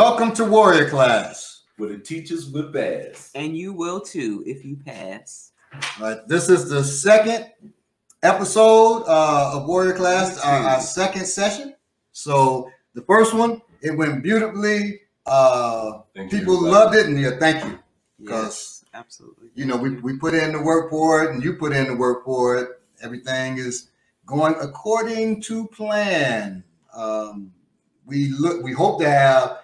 Welcome to Warrior Class, where the teachers will pass. And you will too if you pass. All right, this is the second episode of Warrior Class, our second session. So the first one, it went beautifully. People loved it, and thank you. Because absolutely. You know, we put in the work for it, and you put in the work for it. Everything is going according to plan. We hope to have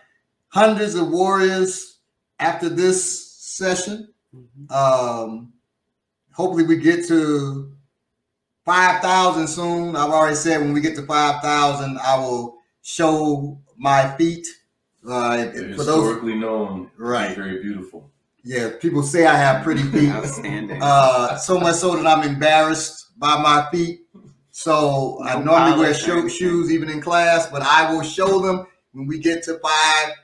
hundreds of warriors after this session. Hopefully we get to 5,000 soon. I've already said when we get to 5,000, I will show my feet. Historically known, right? Very beautiful. Yeah, people say I have pretty feet. Outstanding. So much so that I'm embarrassed by my feet. So I normally wear shoes even in class, but I will show them when we get to 5,000.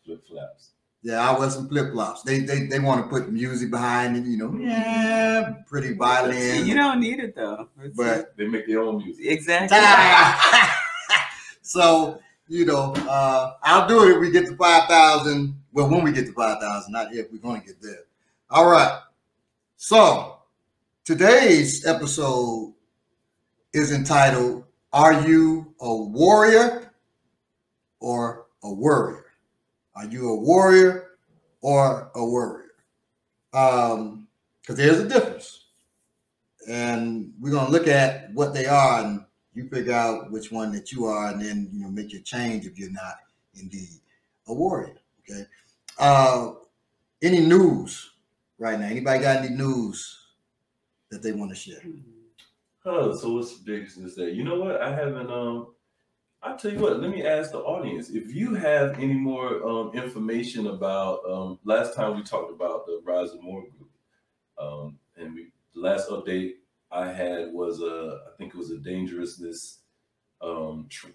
Flip flops. Yeah, I wear some flip flops. They want to put music behind it, you know. Yeah, pretty violin. You don't need it though. But they make their own music. Exactly. So, you know, I'll do it if we get to 5,000. Well, when we get to 5,000, not if, we're going to get there. All right. So today's episode is entitled, Are You a Warrior or a Worrier? Are you a warrior or a worrier? Because there's a difference. And we're going to look at what they are, and you figure out which one that you are, and then, you know, make your change if you're not indeed a warrior. Okay. Any news right now? Anybody got any news that they want to share? So what's the business there? You know what? I haven't. I'll tell you what. Let me ask the audience if you have any more information about. Last time we talked about the Rise of More group, and the last update I had was I think it was a dangerousness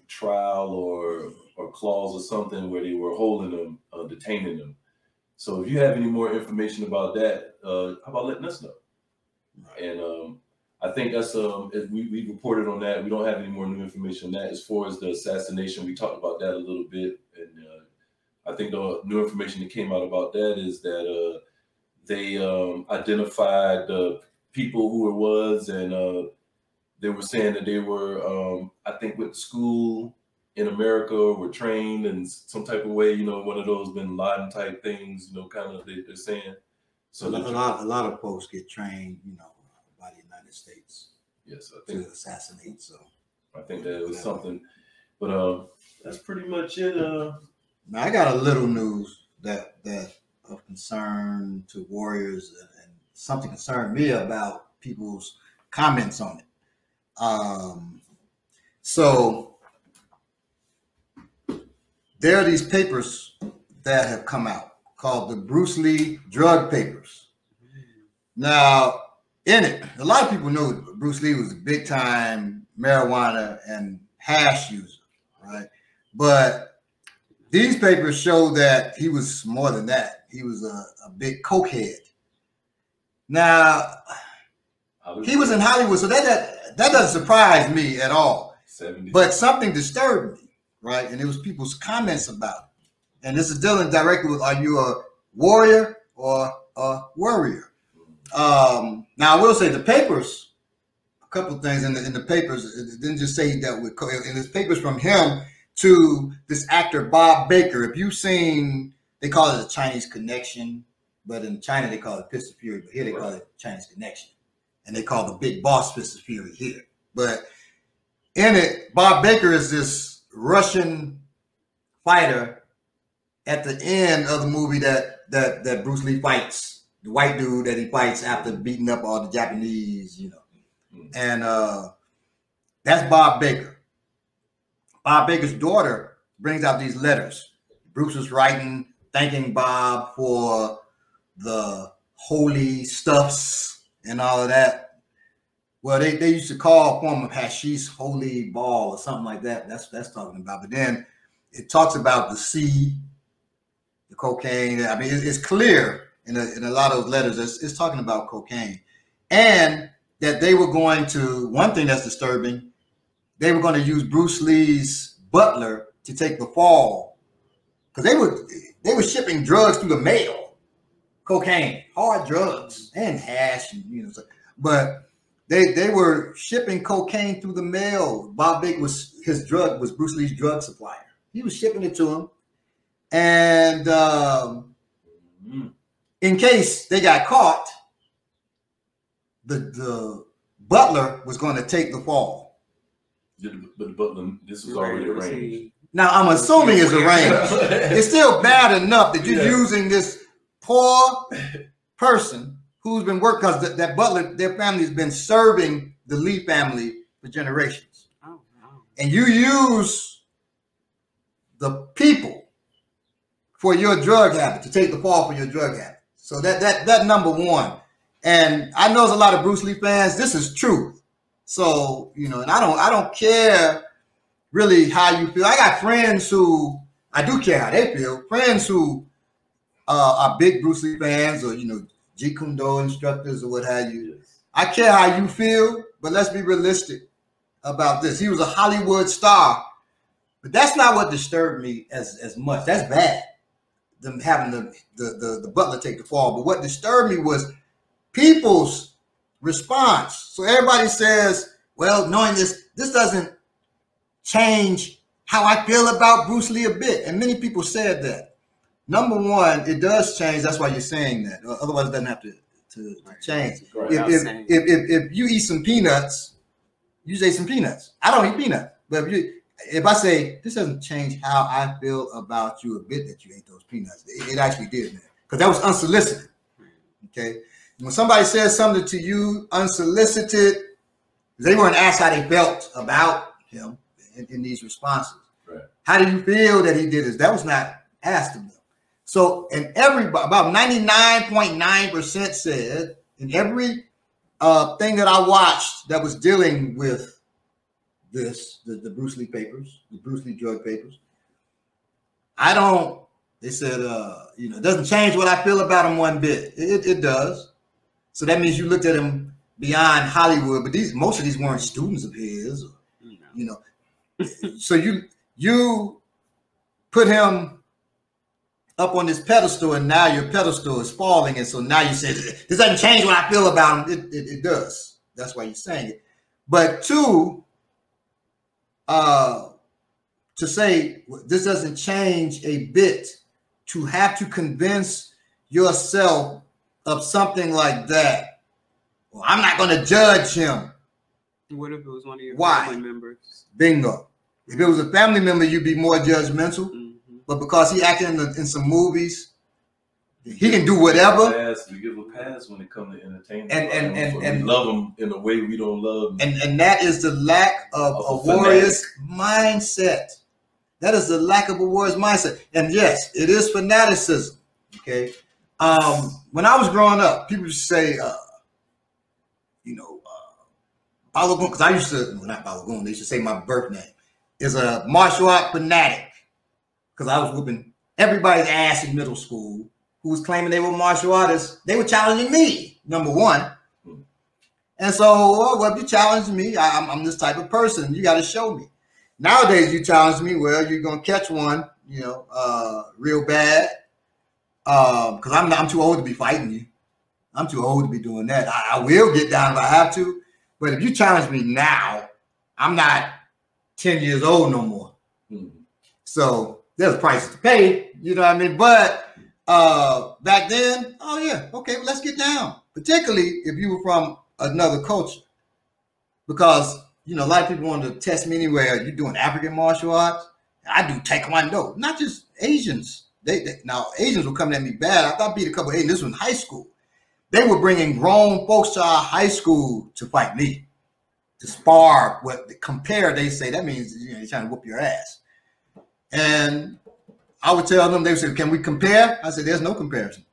trial or clause or something where they were holding them, detaining them. So if you have any more information about that, how about letting us know? Right. And I think that's we reported on that. We don't have any more new information on that. As far as the assassination, we talked about that a little bit, and I think the new information that came out about that is that they identified the people who it was, and they were saying that they were, I think, with school in America, were trained in some type of way, you know, one of those Bin Laden type things, you know, kind of they're saying. So a lot of folks get trained, you know, by the United States. Yes, I think to assassinate. So I think that was something, but that's pretty much it. Now I got a little news that of concern to warriors, and something concerned me about people's comments on it. So there are these papers that have come out called the Bruce Lee drug papers. Now, in it, a lot of people know Bruce Lee was a big time marijuana and hash user, right? But these papers show that he was more than that. He was a big cokehead. Now, he was in Hollywood, so that doesn't surprise me at all. 70s. But something disturbed me, right? And it was people's comments about it. And this is dealing directly with, are you a warrior or a worrier? Now I will say the papers, a couple of things in the papers, it didn't just say he dealt with, and there's papers from him to this actor Bob Baker. If you've seen, they call it a Chinese Connection, but in China they call it Fist of Fury, but here they call it Chinese Connection, and they call the big boss Fist of Fury here. But in it, Bob Baker is this Russian fighter at the end of the movie that Bruce Lee fights. The white dude that he fights after beating up all the Japanese, you know. And that's Bob Baker. Bob Baker's daughter brings out these letters. Bruce was writing, thanking Bob for the holy stuffs and all of that. Well, they used to call a form of hashish holy ball or something like that. That's talking about. But then it talks about the seed, the cocaine. I mean, it's clear. In a lot of those letters, it's talking about cocaine, and that they were going to, one thing that's disturbing, they were going to use Bruce Lee's butler to take the fall because they were shipping drugs through the mail, cocaine, hard drugs, and hash, and, you know. But they were shipping cocaine through the mail. Bob Big was Bruce Lee's drug supplier. He was shipping it to him, and in case they got caught, the butler was going to take the fall. But the butler, this was already arranged. Now I'm assuming it's arranged. It's still bad enough that you're using this poor person who's been working, because that butler, their family's been serving the Lee family for generations. Oh, wow. And you use the people for your drug habit, to take the fall for your drug habit. So that number one. And I know there's a lot of Bruce Lee fans. This is truth. So, you know, and I don't care really how you feel. I got friends who, I do care how they feel. Friends who are big Bruce Lee fans, or, you know, Jeet Kune Do instructors or what have you. Yes. I care how you feel, but let's be realistic about this. He was a Hollywood star, but that's not what disturbed me as much. That's bad, them having the butler take the fall. But what disturbed me was people's response. So everybody says, well, knowing this doesn't change how I feel about Bruce Lee a bit. And many people said that. Number one, it does change. That's why you're saying that. Otherwise, it doesn't have to change. Right. If you eat some peanuts, you say some peanuts. I don't eat peanuts. But if I say, this doesn't change how I feel about you a bit that you ate those peanuts, it actually did, man. Because that was unsolicited. Okay? When somebody says something to you unsolicited, they weren't asked how they felt about him in these responses. Right. How do you feel that he did this? That was not asked of them. So, and everybody, about 99.9% said, in every thing that I watched that was dealing with this, the Bruce Lee papers, the Bruce Lee drug papers, they said, you know, it doesn't change what I feel about him one bit. It does. So that means you looked at him beyond Hollywood, but most of these weren't students of his, or, you know. So you put him up on this pedestal, and now your pedestal is falling, and so now you say, this doesn't change what I feel about him. It does. That's why you're saying it. But two, to say this doesn't change a bit, to have to convince yourself of something like that. Well, I'm not going to judge him. What if it was one of your family members? Bingo. If it was a family member, you'd be more judgmental. Mm-hmm. But because he acted in some movies, he can do whatever. We give a pass when it comes to entertainment. And we love him in a way we don't love him. And that is the lack of a warrior's mindset. That is the lack of a warrior's mindset. And yes, it is fanaticism. Okay. When I was growing up, people used to say, you know, Balogun, because I used to, well, not Balogun, they used to say my birth name is a martial art fanatic, because I was whooping everybody's ass in middle school who was claiming they were martial artists. They were challenging me, number one. And so, well, if you challenge me, I'm this type of person. You got to show me. Nowadays, you challenge me, well, you're going to catch one, you know, real bad. Because I'm too old to be fighting you. I'm too old to be doing that. I will get down if I have to. But if you challenge me now, I'm not 10 years old no more. Mm-hmm. So there's prices to pay, you know what I mean? But back then, oh yeah, okay, let's get down. Particularly if you were from another culture. Because, you know, a lot of people want to test me anyway. Are you doing African martial arts? I do Taekwondo, not just Asians. Now, Asians were coming at me bad. I thought I beat a couple of Asians. This was in high school. They were bringing grown folks to our high school to fight me, to spar. Compare, they say, that means, you know, they're trying to whoop your ass. And I would tell them, they would say, can we compare? I said, there's no comparison.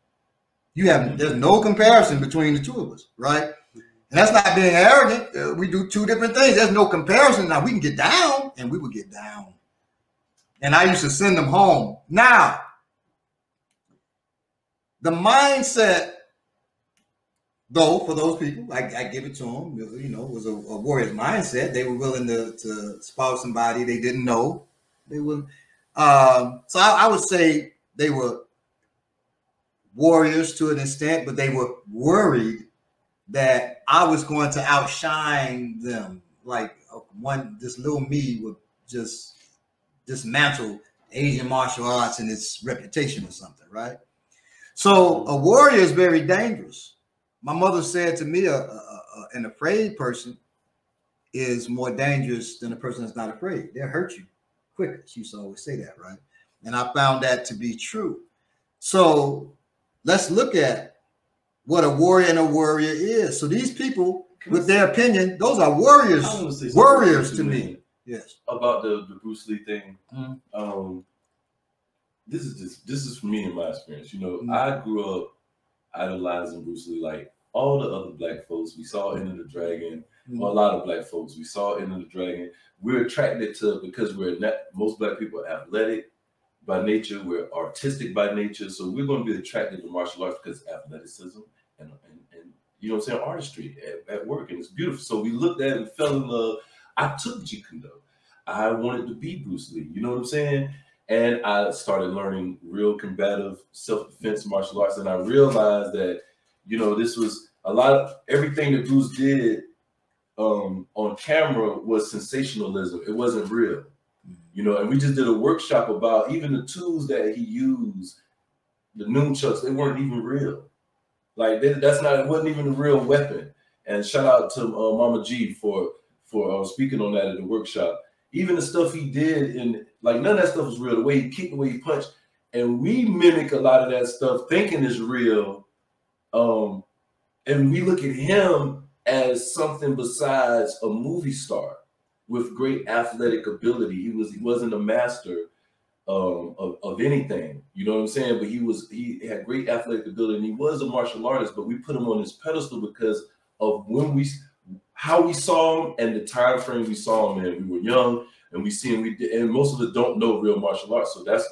There's no comparison between the two of us, right? And that's not being arrogant. We do two different things. There's no comparison. Now, we can get down, and we would get down. And I used to send them home. Now, the mindset, though, for those people, I give it to them, you know, was a warrior's mindset. They were willing to spar somebody they didn't know. So I would say they were warriors to an extent, but they were worried that I was going to outshine them. Like this little me would just dismantle Asian martial arts and its reputation or something, right? So a warrior is very dangerous. My mother said to me, an afraid person is more dangerous than a person that's not afraid. They'll hurt you quicker. She used to always say that, right? And I found that to be true. So let's look at what a warrior and a worrier is. So these people, with their opinion, those are warriors. Warriors to me. Yes. About the Bruce Lee thing. This is for me in my experience. You know, I grew up idolizing Bruce Lee like all the other black folks. We saw Enter the Dragon. Well, a lot of black folks. We saw Enter the Dragon. We're attracted to because most black people are athletic by nature. We're artistic by nature. So we're going to be attracted to martial arts because of athleticism and you know what I'm saying, artistry at work. And it's beautiful. So we looked at it and fell in love. I took Jeet Kune Do. I wanted to be Bruce Lee. You know what I'm saying? And I started learning real combative self-defense martial arts. And I realized that, you know, this was a lot of everything that Bruce did on camera was sensationalism. It wasn't real, you know. And we just did a workshop about even the tools that he used, the nunchucks. They weren't even real. Like it wasn't even a real weapon. And shout out to Mama G for speaking on that at the workshop. Even the stuff he did, and like none of that stuff was real. The way he kicked, the way he punched, and we mimic a lot of that stuff, thinking is real. And we look at him as something besides a movie star with great athletic ability. He wasn't a master of anything, you know what I'm saying? But he had great athletic ability, and he was a martial artist. But we put him on this pedestal because of how we saw him and the time frame we saw him in. We were young, and we see him. And most of us don't know real martial arts, so that's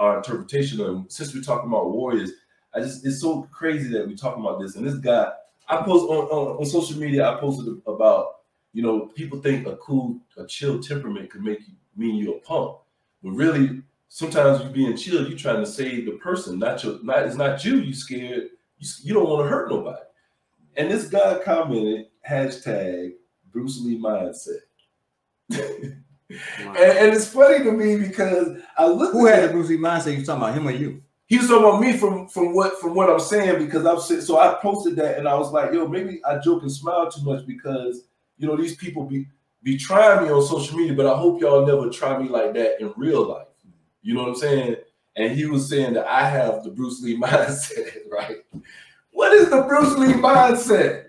our interpretation of him. Since we're talking about warriors, it's so crazy that we're talking about this. And this guy, I post on social media, I posted about, you know, people think a chill temperament could mean you're a punk. But really, sometimes you being chill, you're trying to save the person, it's not you, you scared, you don't want to hurt nobody. And this guy commented, hashtag Bruce Lee mindset. Wow. And it's funny to me because I look. Who had the Bruce Lee mindset? You talking about him or you? He was talking about me from what I'm saying, because so I posted that and I was like, yo, maybe I joke and smile too much because, you know, these people be trying me on social media, but I hope y'all never try me like that in real life. You know what I'm saying? And he was saying that I have the Bruce Lee mindset, right? What is the Bruce Lee mindset?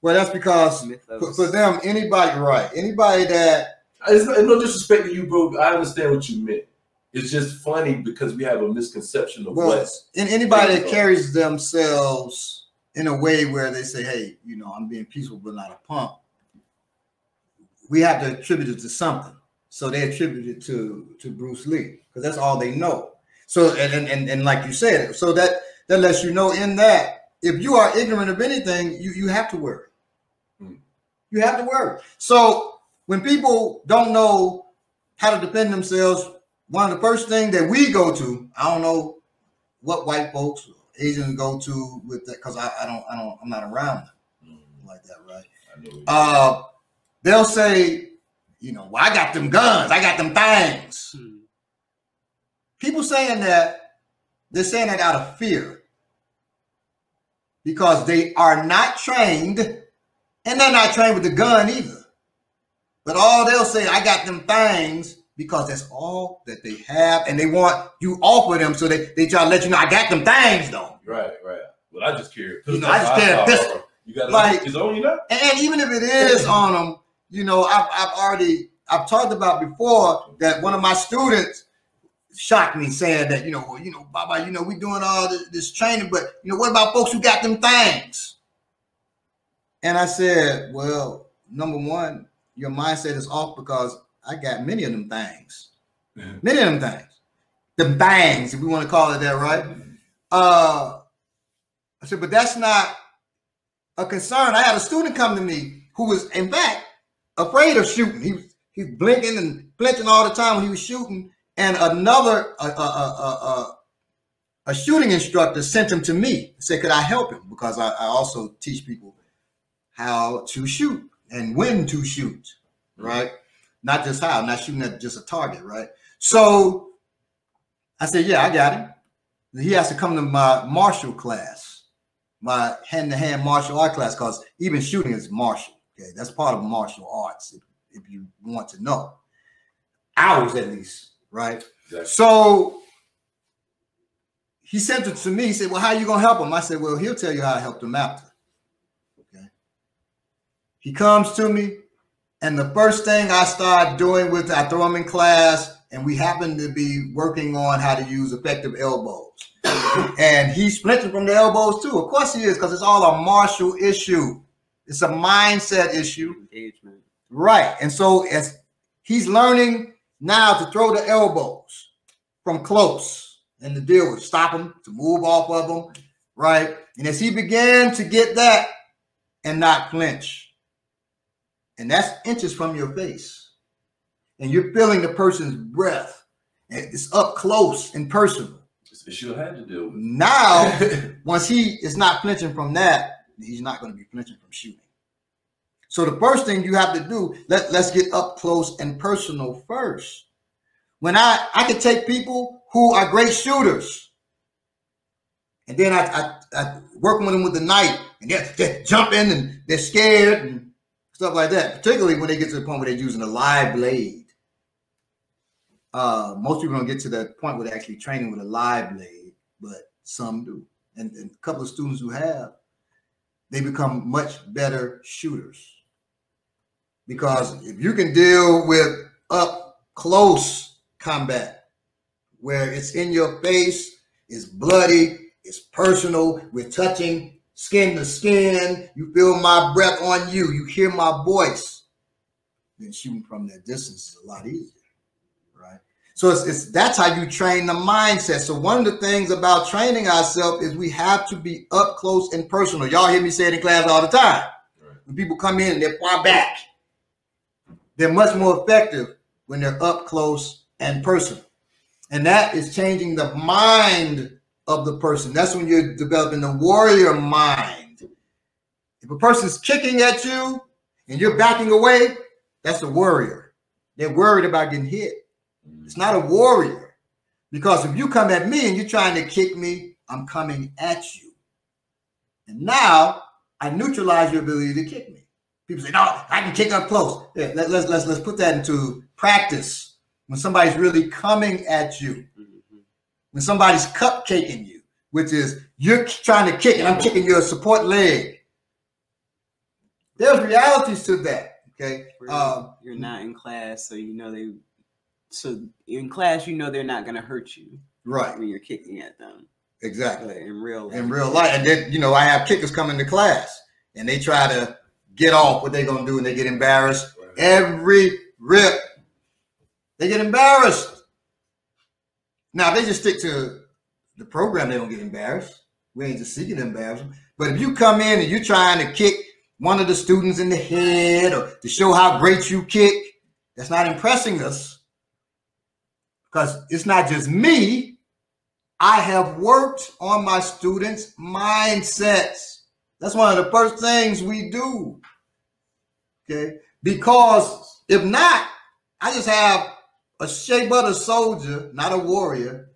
Well, that's because for them, anybody that it's no disrespect to you, bro. I understand what you meant. It's just funny because we have a misconception of anybody that carries themselves in a way where they say, hey, you know, I'm being peaceful but not a punk. We have to attribute it to something. So they attribute it to Bruce Lee because that's all they know. So and like you said, so that lets you know in that if you are ignorant of anything, you have to worry. You have to worry. So when people don't know how to defend themselves, one of the first things that we go to, I don't know what white folks, Asians go to with that, because I'm not around them like that, right? They'll say, you know, well, I got them guns, I got them things. People saying that, they're saying that out of fear because they are not trained, and they're not trained with the gun either. But all they'll say, I got them things, because that's all that they have, and they want you offer them, so they try to let you know I got them things though. Right. Well, I just carry you know, I just carry a pistol. You got like it's on you now. And even if it is on them, you know, I've talked about before that one of my students shocked me saying that, you know, Baba, you know, we doing all this training, but you know, what about folks who got them things? And I said, well, number one, your mindset is off because I got many of them things. Many of them things. The bangs, if we want to call it that, right? I said, but that's not a concern. I had a student come to me who was, in fact, afraid of shooting. He was blinking and flinching all the time when he was shooting. And another a shooting instructor sent him to me and said, could I help him? Because I also teach people how to shoot and when to shoot, right? Not just how, not shooting at just a target, right? So I said, yeah, I got him. He has to come to my martial class, my hand-to-hand martial art class, because even shooting is martial. Okay, that's part of martial arts, if you want to know. Hours at least, right? Exactly. So he sent it to me. He said, well, how are you going to help him? I said, well, he'll tell you how I helped him after. Okay. He comes to me, and the first thing I start doing with, I throw him in class, and we happen to be working on how to use effective elbows. And he's flinching from the elbows too. Of course he is, because it's all a martial issue. It's a mindset issue. Engagement. Right. And so as he's learning now to throw the elbows from close and to deal with, stop him, to move off of them, right? And as he began to get that and not flinch, and that's inches from your face, and you're feeling the person's breath, and it's up close and personal. She'll have to do it. Now, once he is not flinching from that, he's not going to be flinching from shooting. So the first thing you have to do, let's get up close and personal first. When I can take people who are great shooters, and then I work with them with the knife, and they're jumping and they're scared and stuff like that, particularly when they get to the point where they're using a live blade. Most people don't get to that point where they're actually training with a live blade, but some do. And a couple of students who have, they become much better shooters. Because if you can deal with up close combat, where it's in your face, it's bloody, it's personal, we're touching skin to skin, you feel my breath on you, you hear my voice, then shooting from that distance is a lot easier. So that's how you train the mindset. So one of the things about training ourselves is we have to be up close and personal. Y'all hear me say it in class all the time. Right. When people come in and they're far back, they're much more effective when they're up close and personal. And that is changing the mind of the person. That's when you're developing the warrior mind. If a person's kicking at you and you're backing away, that's a warrior. They're worried about getting hit. It's not a warrior, because if you come at me and you're trying to kick me, I'm coming at you. And now I neutralize your ability to kick me. People say, no, I can kick up close. Yeah, let's put that into practice. When somebody's really coming at you, when somebody's cupcaking you, which is you're trying to kick and I'm kicking your support leg. There's realities to that. Okay. You're not in class, so you know So in class, you know they're not going to hurt you, right? When you're kicking at them, exactly. But in real life, and then I have kickers come into class and they try to get off what they're going to do, and they get embarrassed. Right. Every rip, they get embarrassed. Now if they just stick to the program, they don't get embarrassed. We ain't just seeking to embarrass them. But if you come in and you're trying to kick one of the students in the head or to show how great you kick, that's not impressing us. Because it's not just me. I have worked on my students' mindsets. That's one of the first things we do. Okay? Because if not, I just have a shea butter soldier, not a warrior,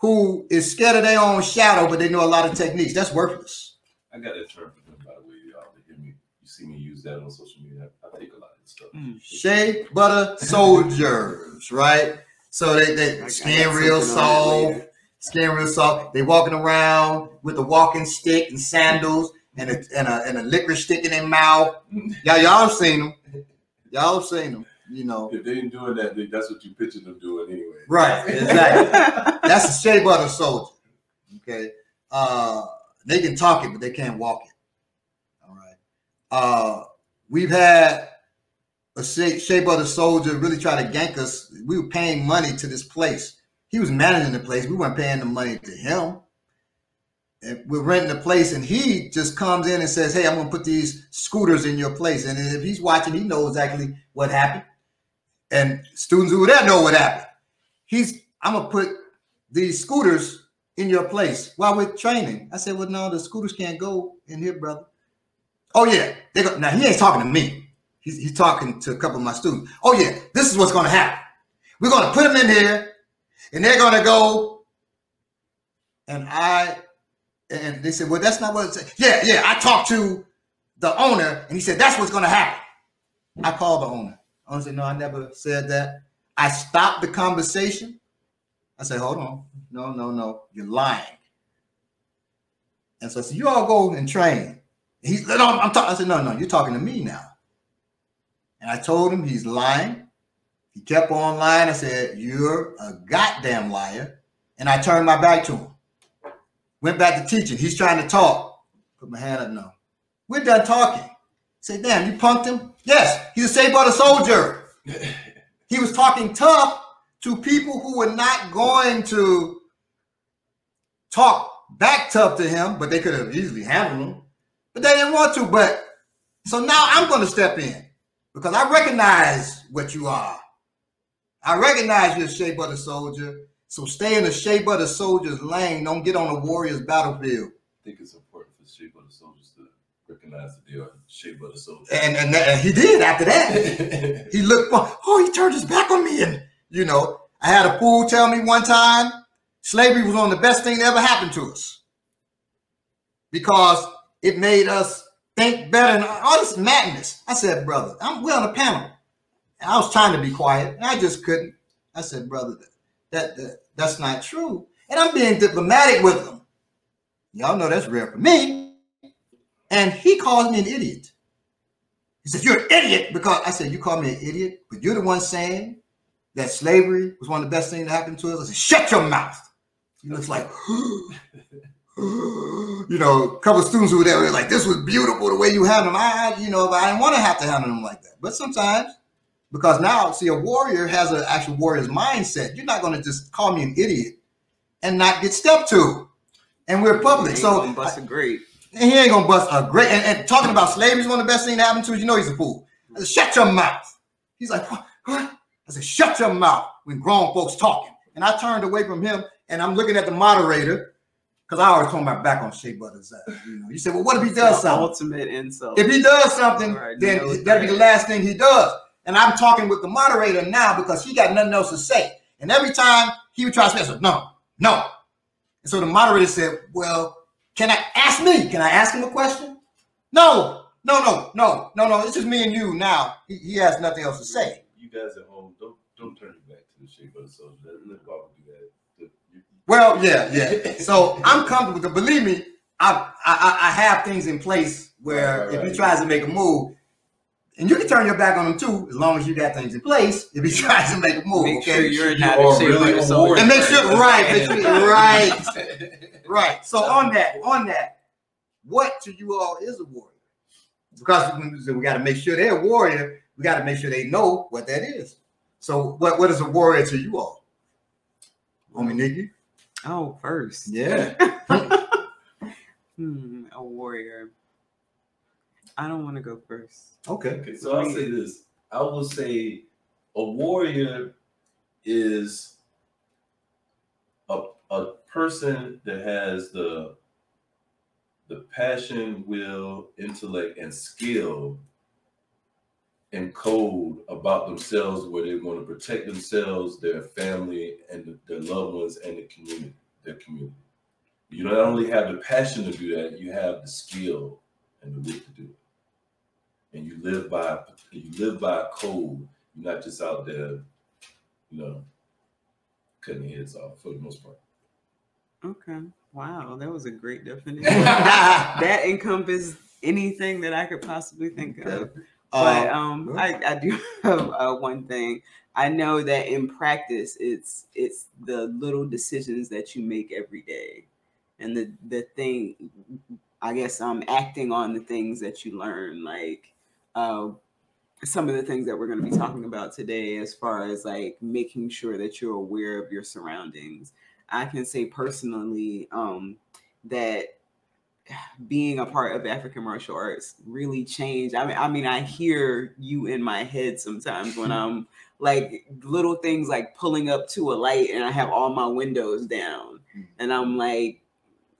who is scared of their own shadow, but they know a lot of techniques. That's worthless. I got that term for them, by the way, y'all. You see me use that on social media. I take a lot of this stuff. Shea butter soldiers, right? So they skin real soft, They walking around with a walking stick and sandals and a licorice stick in their mouth. Y'all have seen them. Y'all have seen them. If they ain't doing that, that's what you picture them doing anyway. Right, exactly. That's a shea butter soldier. Okay. They can talk it, but they can't walk it. All right. We've had a shea butter soldier really try to gank us. We were paying money to this place. He was managing the place. We weren't paying the money to him. And we're renting the place, and he just comes in and says, hey, I'm going to put these scooters in your place. And if he's watching, he knows exactly what happened. And students who were there know what happened. He's I'm going to put these scooters in your place while we're training. I said, well, no, the scooters can't go in here, brother. Oh, yeah. Now, he ain't talking to me. He's talking to a couple of my students. Oh, yeah, this is what's going to happen. We're going to put them in here, and they're going to go. And they said, well, that's not what it said. Yeah, I talked to the owner, and he said, that's what's going to happen. I called the owner. The owner said, no, I never said that. I stopped the conversation. I said, hold on. No, you're lying. And so I said, you all go and train. And I said, no, you're talking to me now. And I told him he's lying. He kept on lying. I said, you're a goddamn liar. And I turned my back to him. Went back to teaching. He's trying to talk. Put my hand up, no. We're done talking. Say, damn, you punked him? Yes, he's a Shea-Butter soldier. He was talking tough to people who were not going to talk back tough to him, but they could have easily handled him. But they didn't want to. But so now I'm going to step in because I recognize what you are. I recognize you're a Shea-Butter soldier. So stay in the Shea-Butter soldier's lane. Don't get on the Warriors battlefield. I think it's important for Shea-Butter soldiers to recognize that they are Shea-Butter soldiers. And he did after that. He looked, he turned his back on me. And, you know, I had a fool tell me one time, slavery was one of the best things that ever happened to us because it made us think better and all this madness. I said, brother, we're on a panel. And I was trying to be quiet. And I just couldn't. I said, brother, that's not true. And I'm being diplomatic with him. Y'all know that's rare for me. And he calls me an idiot. He said, you're an idiot because I said, you call me an idiot, but you're the one saying that slavery was one of the best things that happened to us. I said, shut your mouth. He looks like, you know, a couple of students who were there were like, this was beautiful the way you handled them. I didn't want to have to handle them like that. But sometimes, because now, see, a warrior has an actual warrior's mindset. You're not going to just call me an idiot and not get stepped to. And we're public. So he ain't gonna bust a grape. And he ain't going to bust a grape. And talking about slavery is one of the best things that happened to us. You know he's a fool. I said, shut your mouth. He's like, what? I said, shut your mouth when grown folks talking. And I turned away from him, and I'm looking at the moderator because I always turn my back on Shea-Butter's ass. You know, you said, well, what if he does something? Ultimate insult. If he does something, then that'll be the last thing he does. And I'm talking with the moderator now because he got nothing else to say. And every time he would try to say, I said, no. And so the moderator said, well, can I ask him a question? No. It's just me and you now. He has nothing else to say. You guys at home, don't turn your back to the Shea-Butter soldier. Let Bob do that. Well, yeah. So I'm comfortable. To believe me, I have things in place where if he tries to make a move, and you can turn your back on him too, as long as you got things in place. If he tries to make a move, make okay, sure you're not a Shea-Butter soldier. And make sure, right. So on that, what to you all is a warrior? Because we got to make sure they're a warrior. We got to make sure they know what that is. So what is a warrior to you all? Homie Nikki? Oh, first. Yeah. A warrior. I don't want to go first. Okay. So I'll say this. I will say a warrior is a person that has the passion, will, intellect, and skill and code about themselves, where they want to protect themselves, their family, and their loved ones, and their community. You not only have the passion to do that, you have the skill and the will to do it. And you live by a code. You're not just out there, cutting heads off for the most part. Okay. Wow, that was a great definition. That encompassed anything that I could possibly think of. But I do have one thing. I know that in practice, it's the little decisions that you make every day, and the thing. I guess acting on the things that you learn, like some of the things that we're going to be talking about today, as far as like making sure that you're aware of your surroundings. I can say personally that being a part of African martial arts really changed. I mean, I hear you in my head sometimes when I'm like little things like pulling up to a light and I have all my windows down, and I'm like,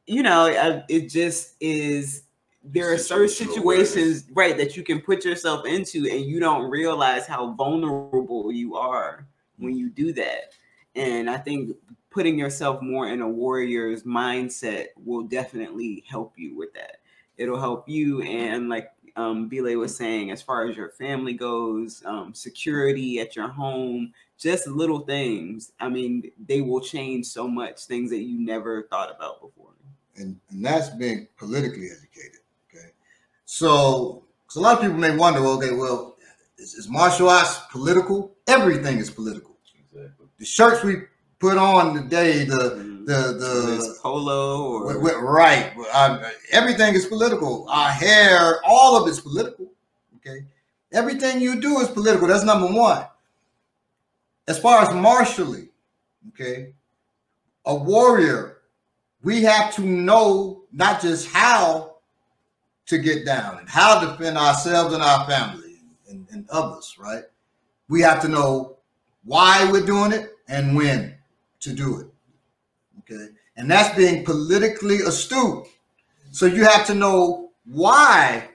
you know, it just is. There are certain situations, right, that you can put yourself into, and you don't realize how vulnerable you are when you do that. And I think putting yourself more in a warrior's mindset will definitely help you with that. It'll help you, and like Bile was saying, as far as your family goes, security at your home, just little things. I mean, they will change so much, things that you never thought about before. And that's being politically educated. Okay, so a lot of people may wonder, okay, well, is martial arts political? Everything is political. Exactly. The shirts we put on today, the polo, or right, everything is political. Our hair, all of it's political. Okay, everything you do is political. That's number one. As far as martially, okay, a warrior, we have to know not just how to get down and how to defend ourselves and our family and others, right? We have to know why we're doing it and when to do it, okay? And that's being politically astute. So you have to know why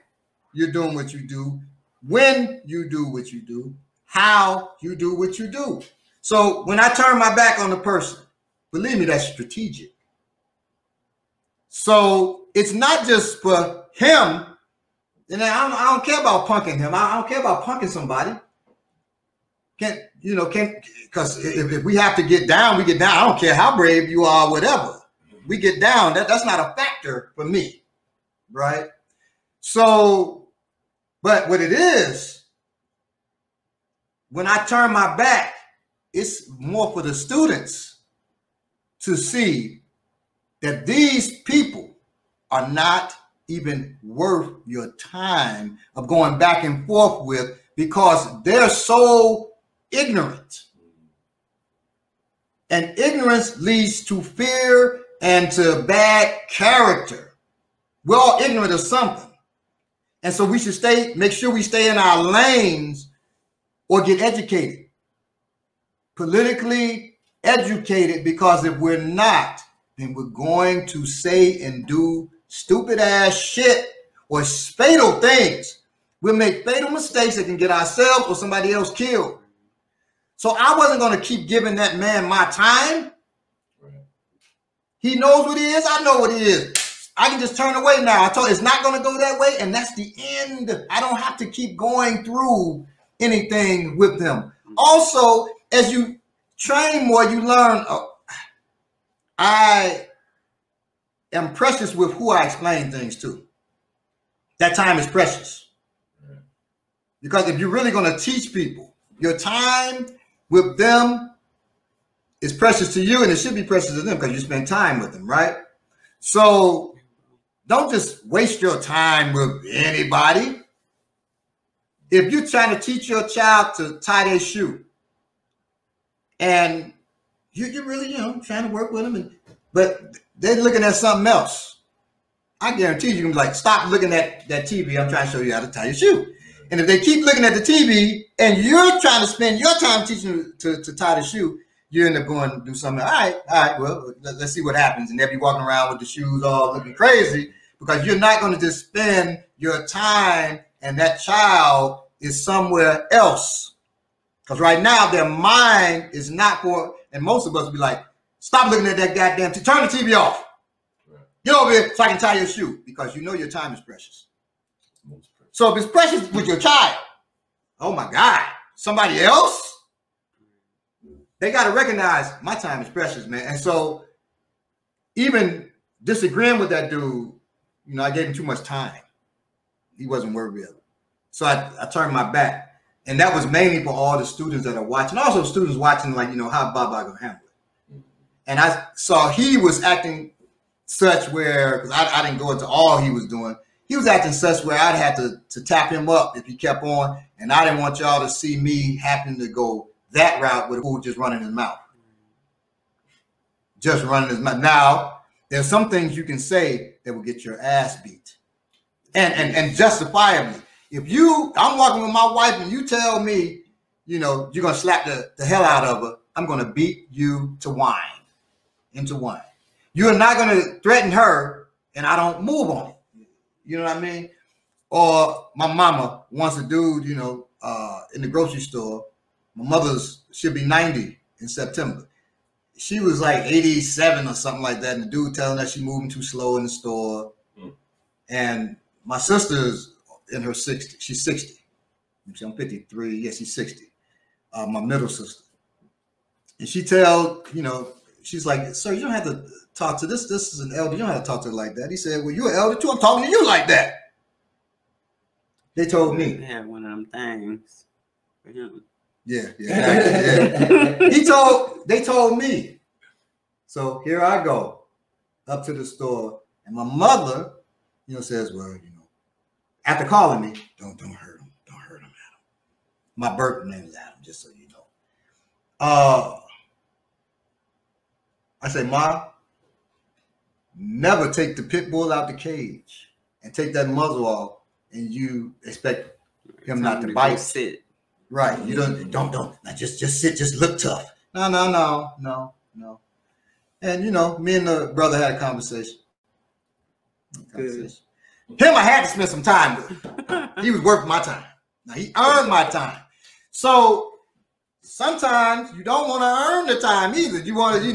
you're doing what you do, when you do what you do, how you do what you do. So when I turn my back on the person, believe me, that's strategic. So it's not just for him, and I don't care about punking him. I don't care about punking somebody. Because if we have to get down, we get down. I don't care how brave you are, whatever. We get down. That's not a factor for me, right? So, but what it is, when I turn my back, it's more for the students to see that these people are not even worth your time of going back and forth with, because they're so ignorant. And ignorance leads to fear and to bad character. We're all ignorant of something. And so we should make sure we stay in our lanes or get educated. Politically educated, because if we're not, then we're going to say and do stupid ass shit or fatal things. We'll make fatal mistakes that can get ourselves or somebody else killed. So I wasn't going to keep giving that man my time. He knows what he is. I know what he is. I can just turn away now. I told you it's not going to go that way, and that's the end. I don't have to keep going through anything with them. Also, as you train more, you learn. I am precious with who I explain things to. That time is precious. Because if you're really going to teach people, your time with them is precious to you, and it should be precious to them because you spend time with them, right? So don't just waste your time with anybody. If you're trying to teach your child to tie their shoe, and you're really, trying to work with them, but they're looking at something else, I guarantee you can be like, stop looking at that TV. I'm trying to show you how to tie your shoe. And if they keep looking at the TV and you're trying to spend your time teaching them to tie the shoe, you end up going to do something. All right, well, let's see what happens. And they'll be walking around with the shoes all looking crazy, because you're not going to just spend your time and that child is somewhere else. Because right now their mind is not for, and most of us will be like, stop looking at that goddamn TV. Turn the TV off. Get over here so I can tie your shoe, because you know your time is precious. So if it's precious with your child, oh my God, somebody else, they got to recognize my time is precious, man. And so even disagreeing with that dude, I gave him too much time. He wasn't worthy of it. So I turned my back. And that was mainly for all the students that are watching. Also students watching, like, how Baba gonna handle it. And I saw he was acting such where, because I didn't go into all he was doing, he was acting such where I'd have to tap him up if he kept on. And I didn't want y'all to see me having to go that route with a fool just running his mouth. Just running his mouth. Now, there's some things you can say that will get your ass beat, and justifiably. If I'm walking with my wife and you tell me, you're gonna slap the hell out of her, I'm gonna beat you into wine. You're not gonna threaten her, and I don't move on it. You know what I mean? Or my mama wants a dude, in the grocery store. My she'll be 90 in September. She was like 87 or something like that, and the dude telling her she's moving too slow in the store. And my sister's in her 60s. She's 60. I'm 53. Yeah, she's 60. My middle sister. And she she's like, sir, you don't have to talk to this. This is an elder. You don't have to talk to her like that. He said, well, you're an elder too. I'm talking to you like that. They told me. They had one of them things for him. Yeah. They told me. So here I go up to the store, and my mother, says, well, after calling me, don't hurt him. Don't hurt him, Adam. My birth name is Adam, just so you know. I say, Ma, never take the pit bull out the cage and take that muzzle off, and you expect him not to bite. Sit. Right. You don't. Now just sit. Just look tough. No. And me and the brother had a conversation. Him, I had to spend some time with. He was worth my time. Now he earned my time. So sometimes you don't want to earn the time either. You want to,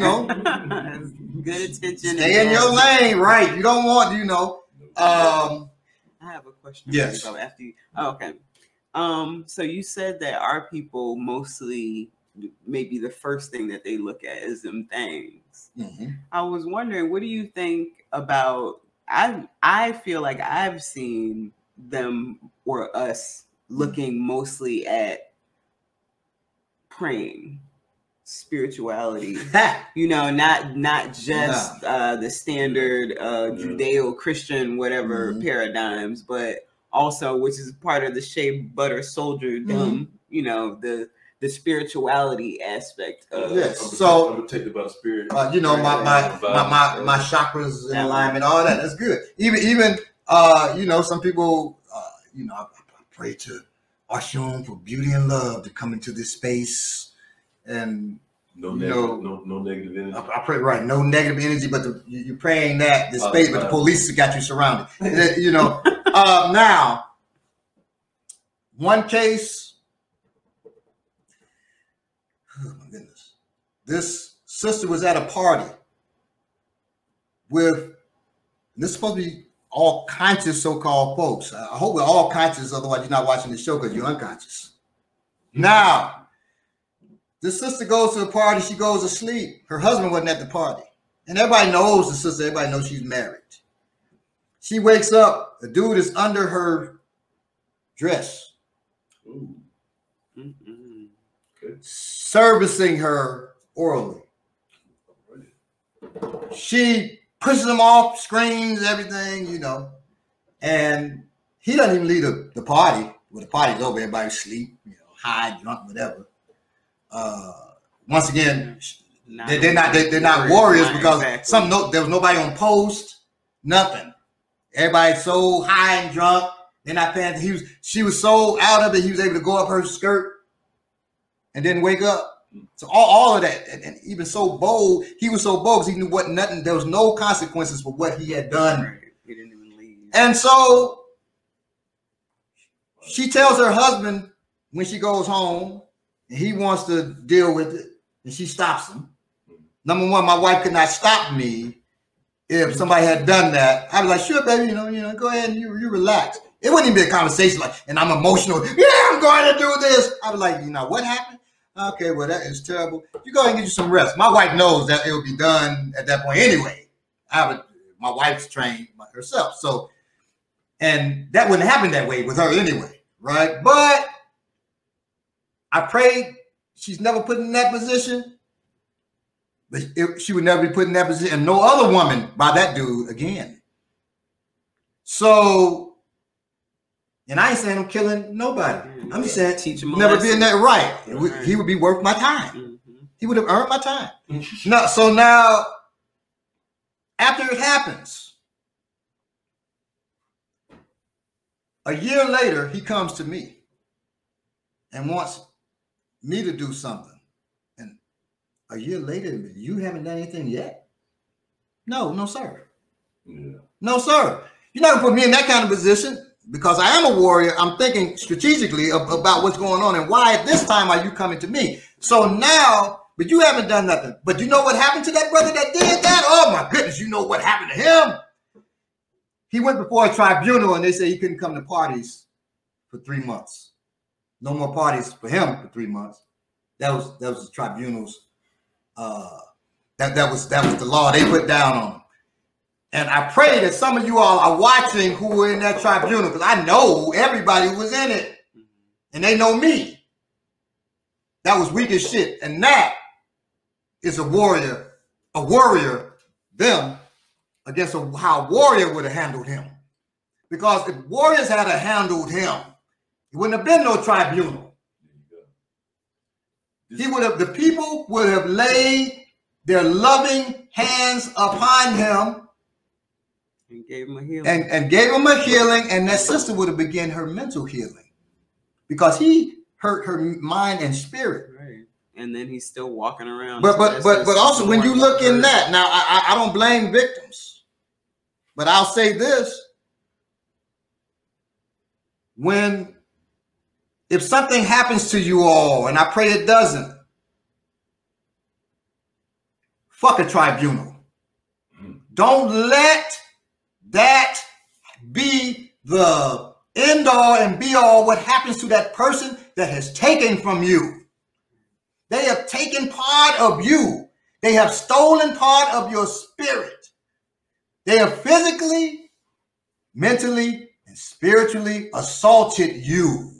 good attention. Stay in your lane, right? You don't want, I have a question. Yes. After you. Oh, okay. So you said that our people mostly, maybe the first thing that they look at is them things. Mm-hmm. I was wondering, what do you think about? I feel like I've seen them or us looking mostly at praying, spirituality. Not just the standard Judeo-Christian whatever paradigms, but also, which is part of the shea butter soldierdom, the spirituality aspect of So I'm protected by the spirit. my chakras in alignment, all that. That's good. Even some people I pray to Oshun for beauty and love to come into this space, and no negative energy. I pray, right, no negative energy, but you're praying that the space, but the police got you surrounded. Now, one case, oh my goodness, this sister was at a party with, this is supposed to be all conscious so-called folks. I hope we're all conscious, otherwise you're not watching the show because you're unconscious. Now, this sister goes to the party, she goes to sleep. Her husband wasn't at the party. And everybody knows the sister, everybody knows she's married. She wakes up, the dude is under her dress, servicing her orally. She pushes him off, screams, everything, and he doesn't even leave the party. Well, the party's over, everybody's asleep, high, drunk, whatever. Once again, they're not warriors because there was nobody on post, nothing. Everybody's so high and drunk, they're not paying. She was so out of it, he was able to go up her skirt and then wake up. So all of that, and even so bold, he was so bold because he knew there was no consequences for what he had done. He didn't even leave. And so she tells her husband when she goes home, and he wants to deal with it, and she stops him. Number one, my wife could not stop me if somebody had done that. I'd be like, sure, baby, go ahead and you relax. It wouldn't even be a conversation like, and I'm emotional. Yeah, I'm going to do this. I'd be like, what happened? Okay, well, that is terrible. You go ahead and get you some rest. My wife knows that it will be done at that point anyway. My wife's trained herself. So, and that wouldn't happen that way with her anyway, right? But I prayed she's never put in that position. But she would never be put in that position, and no other woman by that dude again. So, and I ain't saying I'm killing nobody. I'm just saying teach him never be in that right. He would be worth my time. He would have earned my time. So now After it happens, a year later, he comes to me and wants me to do something. And a year later, you haven't done anything yet? No, sir. Yeah. No, sir. You're not gonna put me in that kind of position because I am a warrior. I'm thinking strategically about what's going on and why at this time are you coming to me? So now, but you haven't done nothing. But you know what happened to that brother that did that? Oh my goodness, you know what happened to him? He went before a tribunal and they said he couldn't come to parties for 3 months. No more parties for him for 3 months. That was the tribunal's that was the law they put down on him. And I pray that some of you all are watching who were in that tribunal, because I know everybody who was in it. And they know me. That was weak as shit. And that is a warrior, them, against how Warrior would have handled him. Because if warriors had handled him, it wouldn't have been no tribunal. The people would have laid their loving hands upon him and gave him a healing. And gave him a healing, and that sister would have begun her mental healing because he hurt her mind and spirit. Right. And then he's still walking around. But also when you look in that, now I don't blame victims, but I'll say this. If something happens to you all, and I pray it doesn't, fuck a tribunal. Don't let that be the end all and be all what happens to that person that has taken from you. They have taken part of you. They have stolen part of your spirit. They have physically, mentally, and spiritually assaulted you.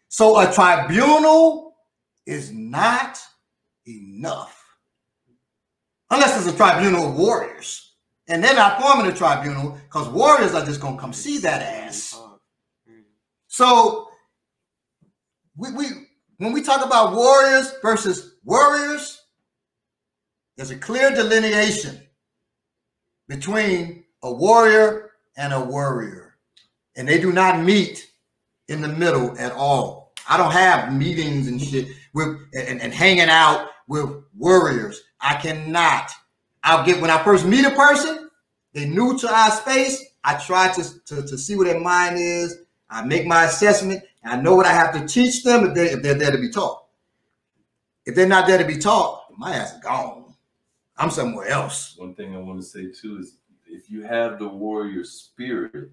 So a tribunal is not enough. Unless it's a tribunal of warriors. And they're not forming a tribunal because warriors are just going to come see that ass. So when we talk about warriors versus warriors, there's a clear delineation between a warrior and a worrier. And they do not meet in the middle at all. I don't have meetings and shit and hanging out with warriors. I cannot. When I first meet a person, they're new to our space. I try to see what their mind is. I make my assessment. And I know what I have to teach them if they're there to be taught. If they're not there to be taught, my ass is gone. I'm somewhere else. One thing I want to say too is if you have the warrior spirit,